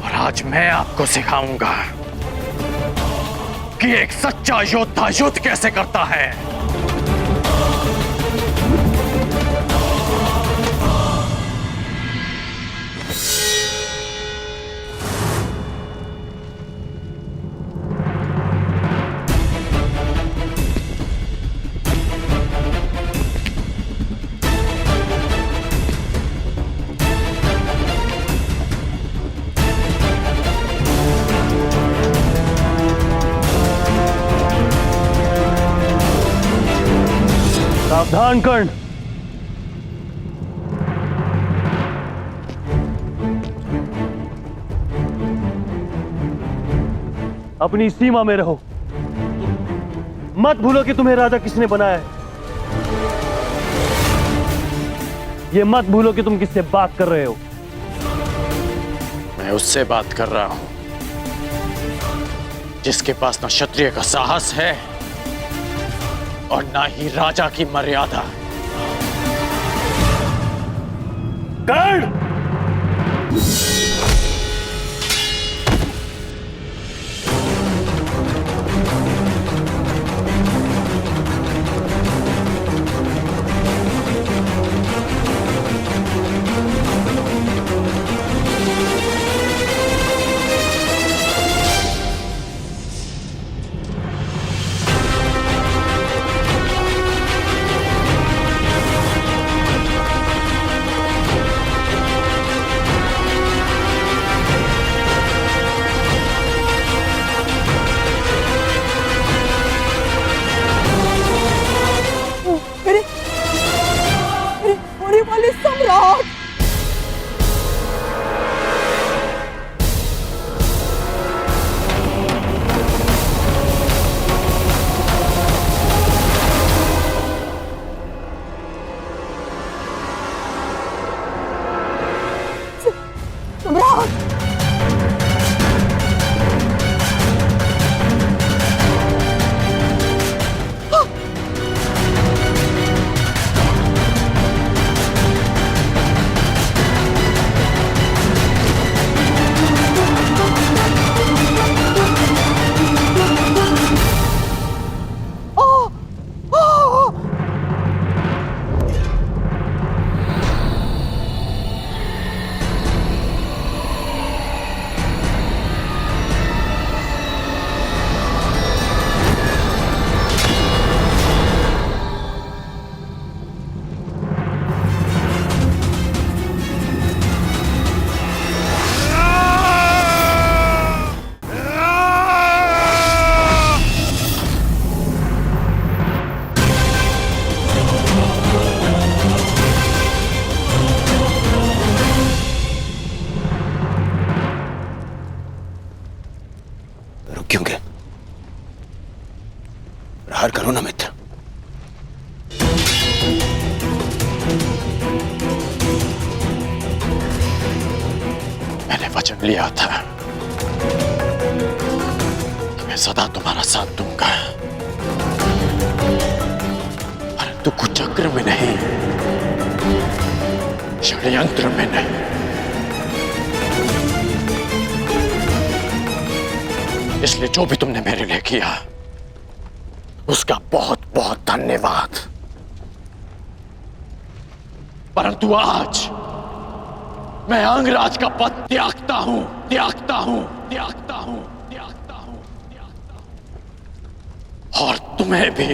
और आज मैं आपको सिखाऊंगा कि एक सच्चा योद्धा युद्ध कैसे करता है। सावधान कर्ण। अपनी सीमा में रहो। मत भूलो कि तुम्हें राजा किसने बनाया है। ये मत भूलो कि तुम किससे बात कर रहे हो। मैं उससे बात कर रहा हूं जिसके पास ना क्षत्रिय का साहस है और ना ही राजा की मर्यादा। कर्ण! सम्राट क्योंकि प्रहार करो ना मित्र। मैंने वचन लिया था कि मैं सदा तुम्हारा साथ दूंगा, परंतु कुचक्र में नहीं, षड्यंत्र में नहीं। इसलिए जो भी तुमने मेरे लिए किया उसका बहुत बहुत धन्यवाद। परंतु आज मैं अंगराज का पद त्यागता हूं, त्यागता हूं, त्यागता हूं, त्यागता हूं, त्यागता हूं। और तुम्हें भी।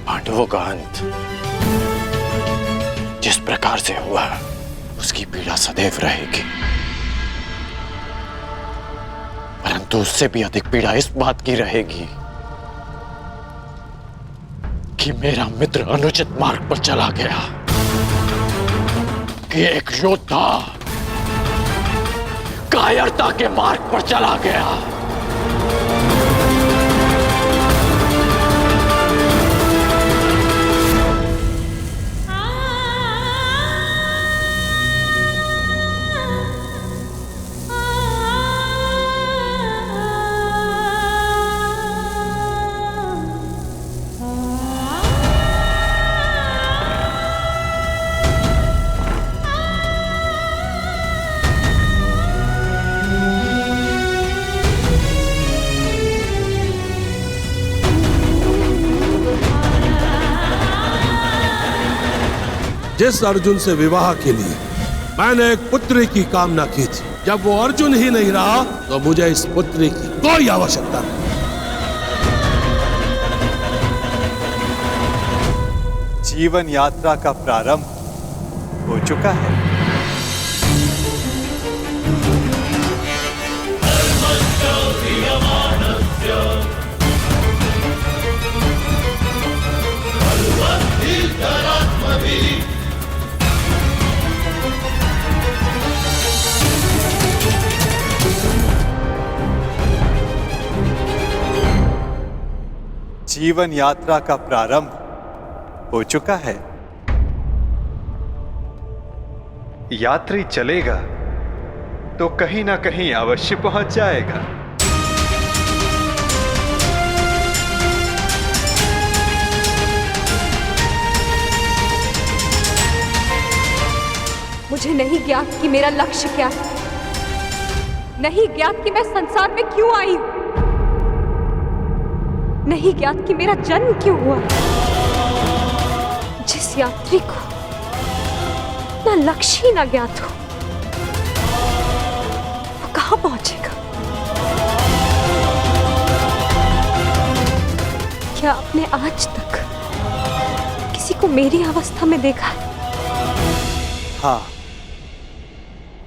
पांडवों का अंत जिस प्रकार से हुआ उसकी पीड़ा सदैव रहेगी, परंतु उससे भी अधिक पीड़ा इस बात की रहेगी कि मेरा मित्र अनुचित मार्ग पर चला गया, कि एक योद्धा कायरता के मार्ग पर चला गया। जिस अर्जुन से विवाह के लिए मैंने एक पुत्री की कामना की थी, जब वो अर्जुन ही नहीं रहा तो मुझे इस पुत्री की कोई आवश्यकता नहीं। जीवन यात्रा का प्रारंभ हो चुका है। जीवन यात्रा का प्रारंभ हो चुका है। यात्री चलेगा तो कहीं ना कहीं अवश्य पहुंच जाएगा। मुझे नहीं ज्ञात कि मेरा लक्ष्य क्या है, नहीं ज्ञात कि मैं संसार में क्यों आई हूं, नहीं ज्ञात कि मेरा जन्म क्यों हुआ। जिस यात्री को ना लक्ष्य ही ना ज्ञात हो, वो कहां पहुंचेगा? क्या आपने आज तक किसी को मेरी अवस्था में देखा है? हाँ,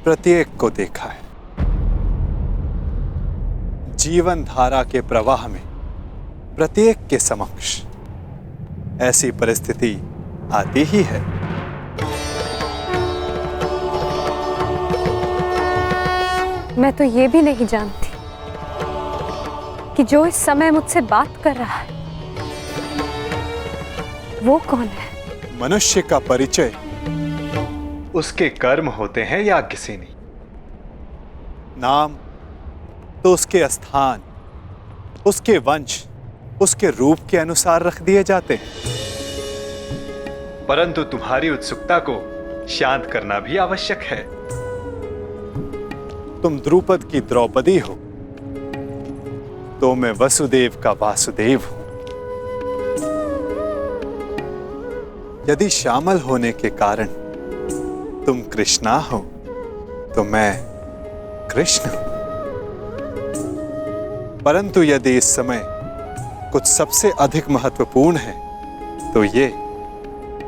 प्रत्येक को देखा है। जीवन धारा के प्रवाह में प्रत्येक के समक्ष ऐसी परिस्थिति आती ही है। मैं तो ये भी नहीं जानती कि जो इस समय मुझसे बात कर रहा है वो कौन है। मनुष्य का परिचय उसके कर्म होते हैं या किसी नहीं। नाम तो उसके स्थान, उसके वंश, उसके रूप के अनुसार रख दिए जाते हैं, परंतु तुम्हारी उत्सुकता को शांत करना भी आवश्यक है। तुम द्रुपद की द्रौपदी हो तो मैं वसुदेव का वासुदेव हूं। यदि शामल होने के कारण तुम कृष्णा हो तो मैं कृष्ण हूं। परंतु यदि इस समय कुछ सबसे अधिक महत्वपूर्ण है तो ये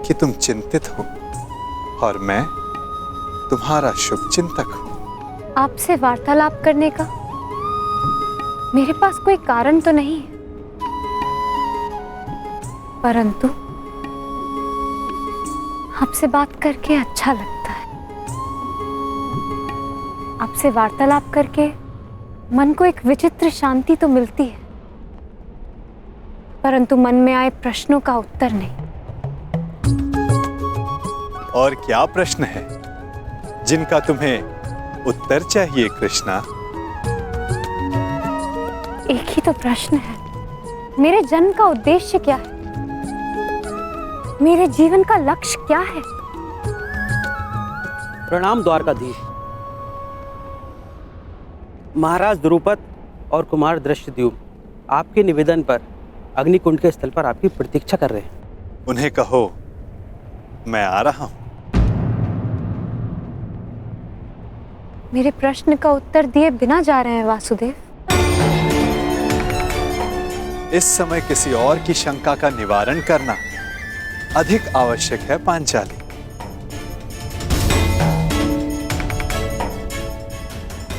कि तुम चिंतित हो और मैं तुम्हारा शुभ चिंतक हूं। आपसे वार्तालाप करने का मेरे पास कोई कारण तो नहीं है, परंतु आपसे बात करके अच्छा लगता है। आपसे वार्तालाप करके मन को एक विचित्र शांति तो मिलती है, परंतु मन में आए प्रश्नों का उत्तर नहीं। और क्या प्रश्न है जिनका तुम्हें उत्तर चाहिए कृष्णा? एक ही तो प्रश्न है, मेरे जन्म का उद्देश्य क्या है? मेरे जीवन का लक्ष्य क्या है? प्रणाम द्वारकाधीश। महाराज द्रुपद और कुमार दृष्टद्युम्न आपके निवेदन पर अग्निकुंड के स्थल पर आपकी प्रतीक्षा कर रहे हैं। उन्हें कहो मैं आ रहा हूं। मेरे प्रश्न का उत्तर दिए बिना जा रहे हैं वासुदेव। इस समय किसी और की शंका का निवारण करना अधिक आवश्यक है पांचाली।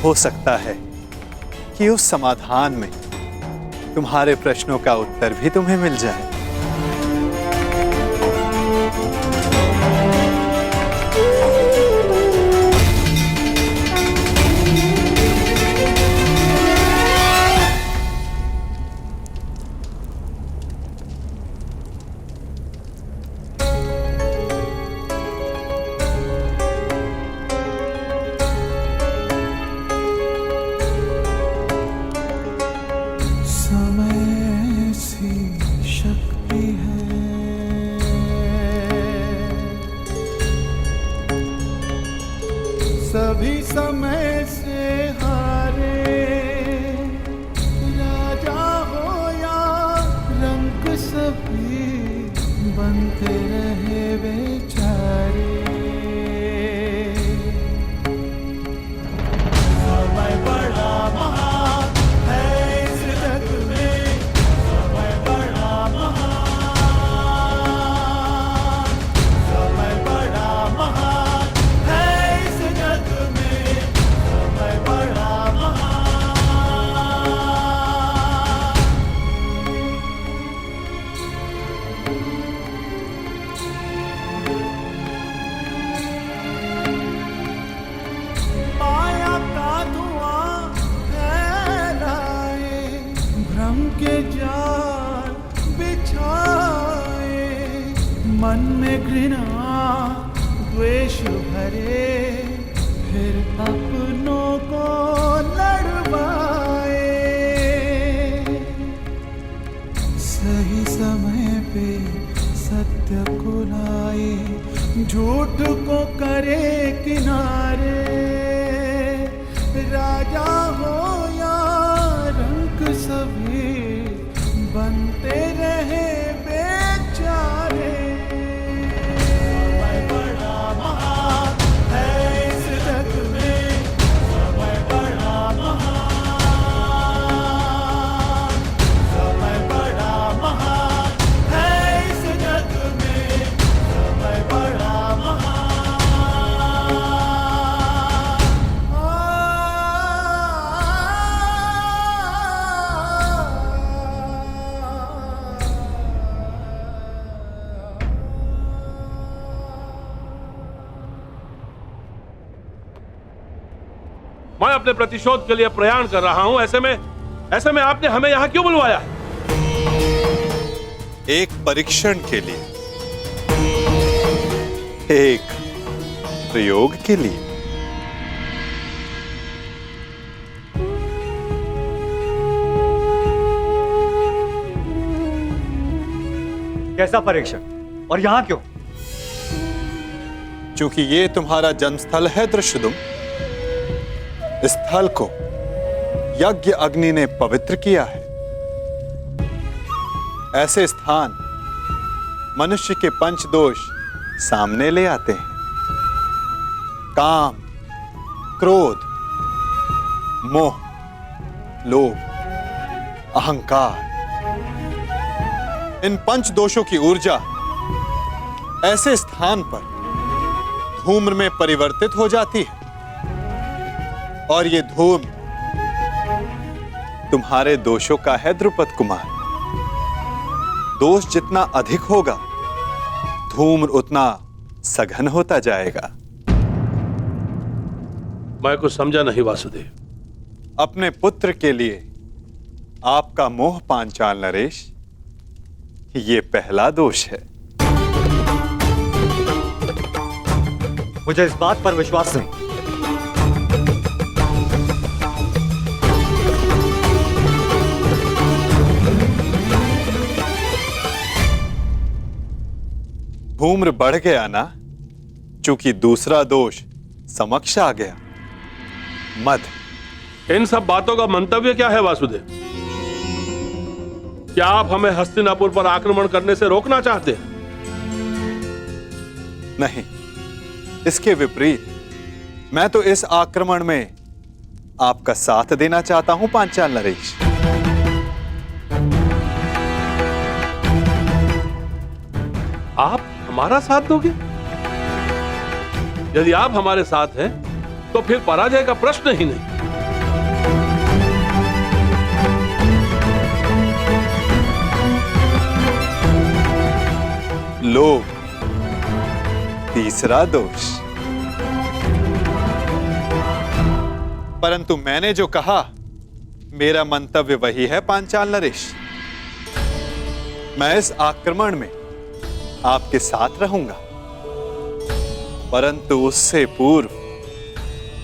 हो सकता है कि उस समाधान में तुम्हारे प्रश्नों का उत्तर भी तुम्हें मिल जाए। सभी समय से हारे, राजा हो या रंक सभी बनते रहे बेचारे। समय बड़ा महान है इस जग में, समय बड़ा महान, समय बड़ा महान है इस जग में, समय बड़ा महान। माया का धुआं फैलाए, भ्रम के जाल बिछाए, मन में घृणा द्वेष भरे, फिर अपनों को लड़वाए। सही समय पे सत्य को लाए, झूठ को करे किनारे। राजा हो या रंक सभी बनते रहे बेचारे। समय बड़ा महान है इस जग में, समय बड़ा महान, समय बड़ा महान है इस जग में, समय बड़ा महान। मैं अपने प्रतिशोध के लिए प्रयाण कर रहा हूं। ऐसे में आपने हमें यहां क्यों बुलवाया है? एक परीक्षण के लिए, एक प्रयोग के लिए। कैसा परीक्षण और यहां क्यों? क्योंकि ये तुम्हारा जन्मस्थल है दृष्टद्युम्न। इस स्थल को यज्ञ अग्नि ने पवित्र किया है। ऐसे स्थान मनुष्य के पंच दोष सामने ले आते हैं। काम, क्रोध, मोह, लोभ, अहंकार। इन पंच दोषों की ऊर्जा ऐसे स्थान पर धूम्र में परिवर्तित हो जाती है, और ये धूम्र तुम्हारे दोषों का है द्रुपद कुमार। दोष जितना अधिक होगा, धूम्र उतना सघन होता जाएगा। मैं कुछ समझा नहीं वासुदेव। अपने पुत्र के लिए आपका मोह पांचाल नरेश, ये पहला दोष है। मुझे इस बात पर विश्वास नहीं। धूम्र बढ़ गया ना, चूंकि दूसरा दोष समक्ष आ गया, मद। इन सब बातों का मंतव्य क्या है वासुदेव? क्या आप हमें हस्तिनापुर पर आक्रमण करने से रोकना चाहते हैं? नहीं, इसके विपरीत मैं तो इस आक्रमण में आपका साथ देना चाहता हूं पांचाल नरेश। आप हमारा साथ दोगे? यदि आप हमारे साथ हैं तो फिर पराजय का प्रश्न ही नहीं। लोभ, तीसरा दोष। परंतु मैंने जो कहा, मेरा मंतव्य वही है पांचाल नरेश। मैं इस आक्रमण में आपके साथ रहूंगा, परंतु उससे पूर्व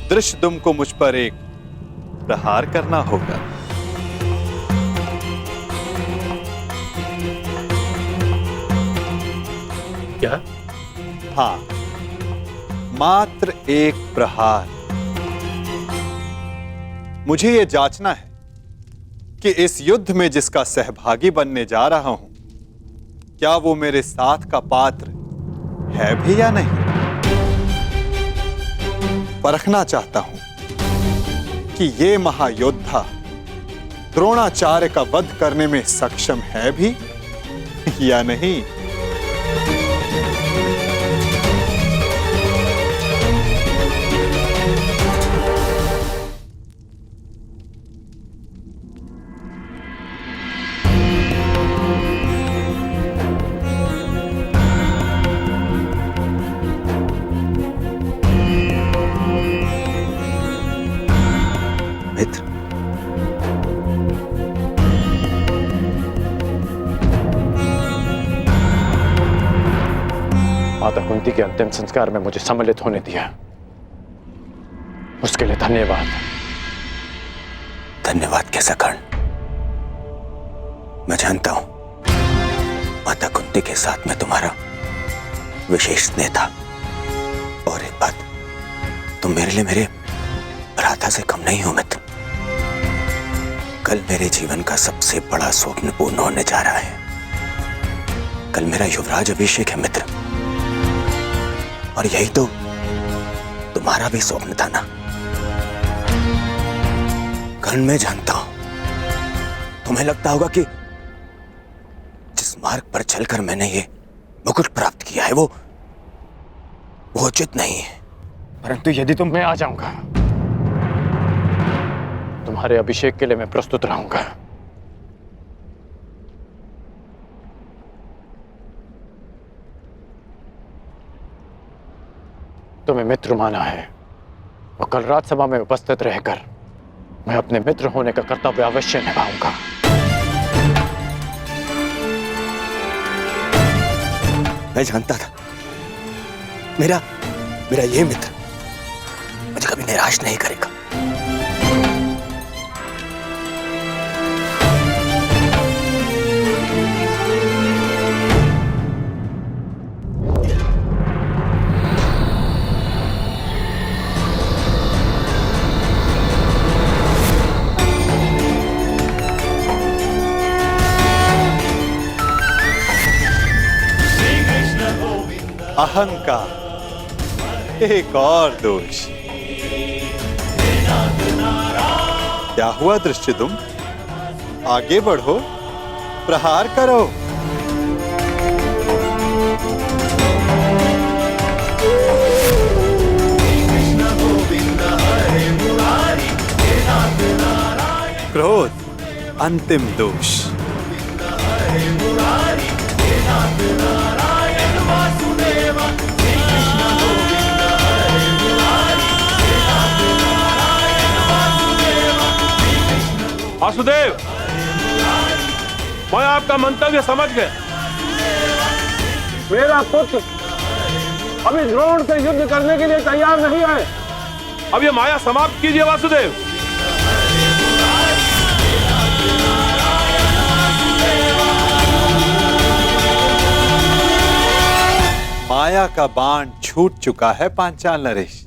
दृष्टद्युम्न को मुझ पर एक प्रहार करना होगा। क्या? हाँ, मात्र एक प्रहार। मुझे यह जांचना है कि इस युद्ध में जिसका सहभागी बनने जा रहा हूं, क्या वो मेरे साथ का पात्र है भी या नहीं। परखना चाहता हूं कि ये महायोद्धा द्रोणाचार्य का वध करने में सक्षम है भी या नहीं। माता कुंती के अंतिम संस्कार में मुझे सम्मिलित होने दिया, उसके लिए धन्यवाद। धन्यवाद कैसा कर्ण? मैं जानता हूं माता कुंती के साथ में तुम्हारा विशेष स्नेह था। और एक बात, तुम मेरे लिए मेरे भ्राता से कम नहीं हो मित्र। कल मेरे जीवन का सबसे बड़ा स्वप्न पूर्ण होने जा रहा है। कल मेरा युवराज अभिषेक है मित्र, और यही तो तुम्हारा भी स्वप्न था ना। कर्ण, मैं जानता हूं तुम्हें लगता होगा कि जिस मार्ग पर चलकर मैंने ये मुकुट प्राप्त किया है वो उचित नहीं है। परंतु यदि तुम मैं आ जाऊंगा, तुम्हारे अभिषेक के लिए मैं प्रस्तुत रहूंगा। तुम्हें मित्र माना है, और कल राजसभा में उपस्थित रहकर मैं अपने मित्र होने का कर्तव्य अवश्य निभाऊंगा। मैं जानता था मेरा ये मित्र मुझे कभी निराश नहीं करेगा। अहंकार, एक और दोष। क्या हुआ दृष्टद्युम्न? आगे बढ़ो, प्रहार करो। क्रोध, अंतिम दोष। वासुदेव, मैं आपका मंतव्य समझ गया। मेरा पुत्र अभी द्रोण से युद्ध करने के लिए तैयार नहीं है। अब ये माया समाप्त कीजिए वासुदेव। माया का बाण छूट चुका है पांचाल नरेश।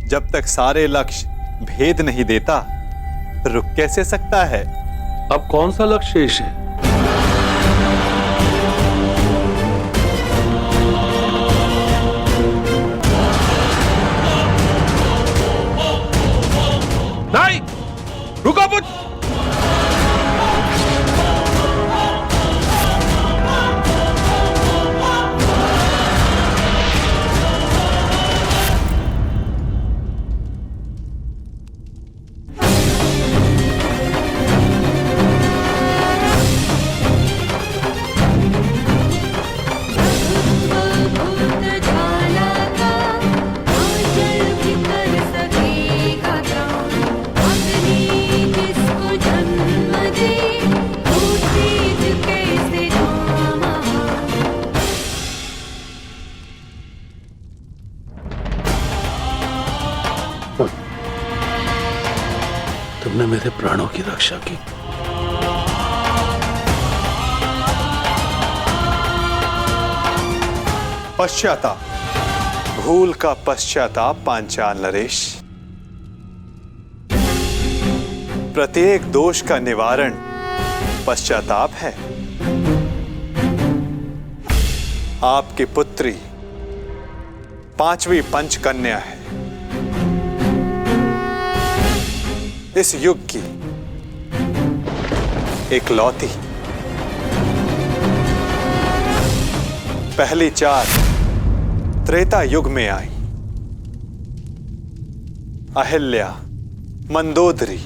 जब तक सारे लक्ष्य भेद नहीं देता, रुक कैसे सकता है? अब कौन सा लक्ष्य शेष है? नहीं, रुको पुत्र। तुमने मेरे प्राणों की रक्षा की। पश्चाताप, भूल का पश्चाताप पांचाल नरेश। प्रत्येक दोष का निवारण पश्चाताप है। आपकी पुत्री 5वीं पंचकन्या है, इस युग की एकलौती। पहली 4 त्रेता युग में आई। अहिल्या, मंदोदरी,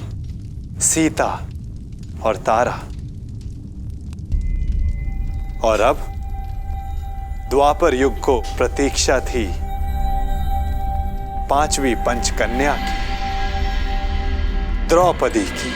सीता और तारा। और अब द्वापर युग को प्रतीक्षा थी 5वीं पंचकन्या की, द्रौपदी की।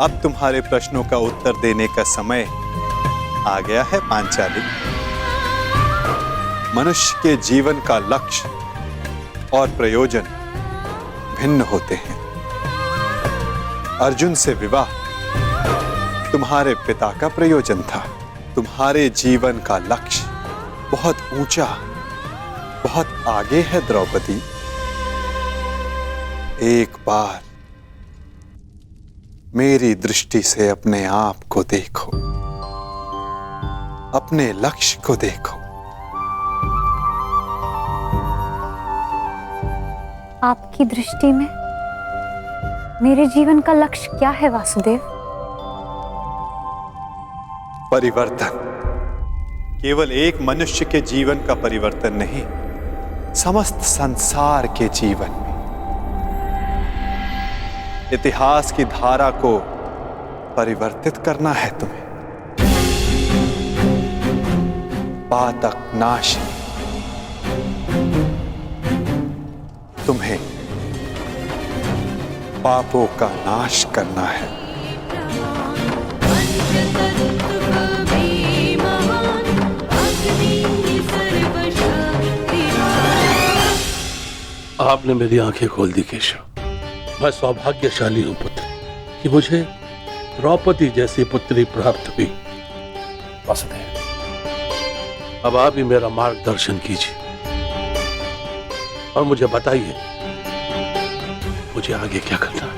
अब तुम्हारे प्रश्नों का उत्तर देने का समय आ गया है पांचाली। मनुष्य के जीवन का लक्ष्य और प्रयोजन भिन्न होते हैं। अर्जुन से विवाह तुम्हारे पिता का प्रयोजन था। तुम्हारे जीवन का लक्ष्य बहुत ऊंचा, बहुत आगे है द्रौपदी। एक बार मेरी दृष्टि से अपने आप को देखो, अपने लक्ष्य को देखो। आपकी दृष्टि में मेरे जीवन का लक्ष्य क्या है वासुदेव? परिवर्तन। केवल एक मनुष्य के जीवन का परिवर्तन नहीं, समस्त संसार के जीवन में। इतिहास की धारा को परिवर्तित करना है तुम्हें। पातक नाश, तुम्हें पापों का नाश करना है। आपने मेरी आंखें खोल दी केशव। मैं सौभाग्यशाली हूं पुत्र कि मुझे द्रौपदी जैसी पुत्री प्राप्त हुई। वासुदेव, अब आप ही मेरा मार्गदर्शन कीजिए और मुझे बताइए मुझे आगे क्या करना है।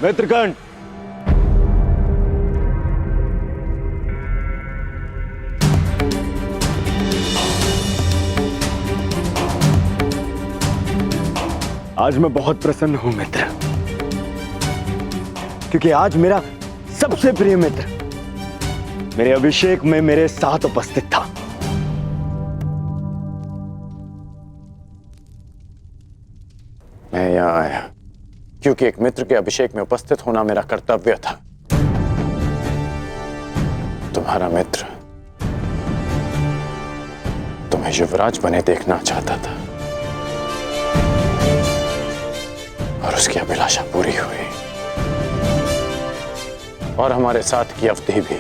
मित्रकंठ, आज मैं बहुत प्रसन्न हूं मित्र, क्योंकि आज मेरा सबसे प्रिय मित्र मेरे अभिषेक में मेरे साथ उपस्थित था। मैं यहां आया क्योंकि एक मित्र के अभिषेक में उपस्थित होना मेरा कर्तव्य था। तुम्हारा मित्र तुम्हें युवराज बने देखना चाहता था और उसकी अभिलाषा पूरी हुई, और हमारे साथ की अवधि भी।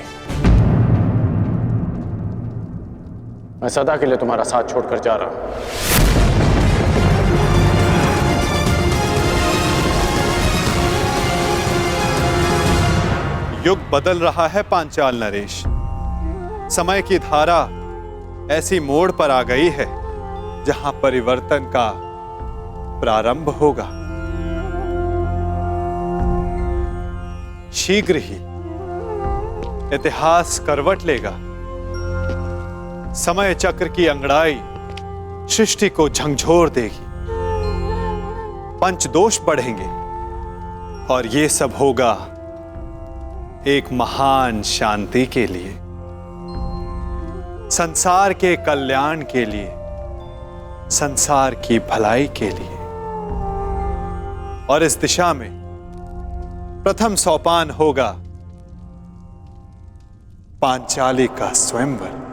मैं सदा के लिए तुम्हारा साथ छोड़कर जा रहा हूं। युग बदल रहा है पांचाल नरेश। समय की धारा ऐसी मोड़ पर आ गई है जहां परिवर्तन का प्रारंभ होगा। शीघ्र ही इतिहास करवट लेगा। समय चक्र की अंगड़ाई सृष्टि को झंझोर देगी, पंचदोष बढ़ेंगे, और ये सब होगा एक महान शांति के लिए, संसार के कल्याण के लिए, संसार की भलाई के लिए। और इस दिशा में प्रथम सोपान होगा पांचाली का स्वयंवर।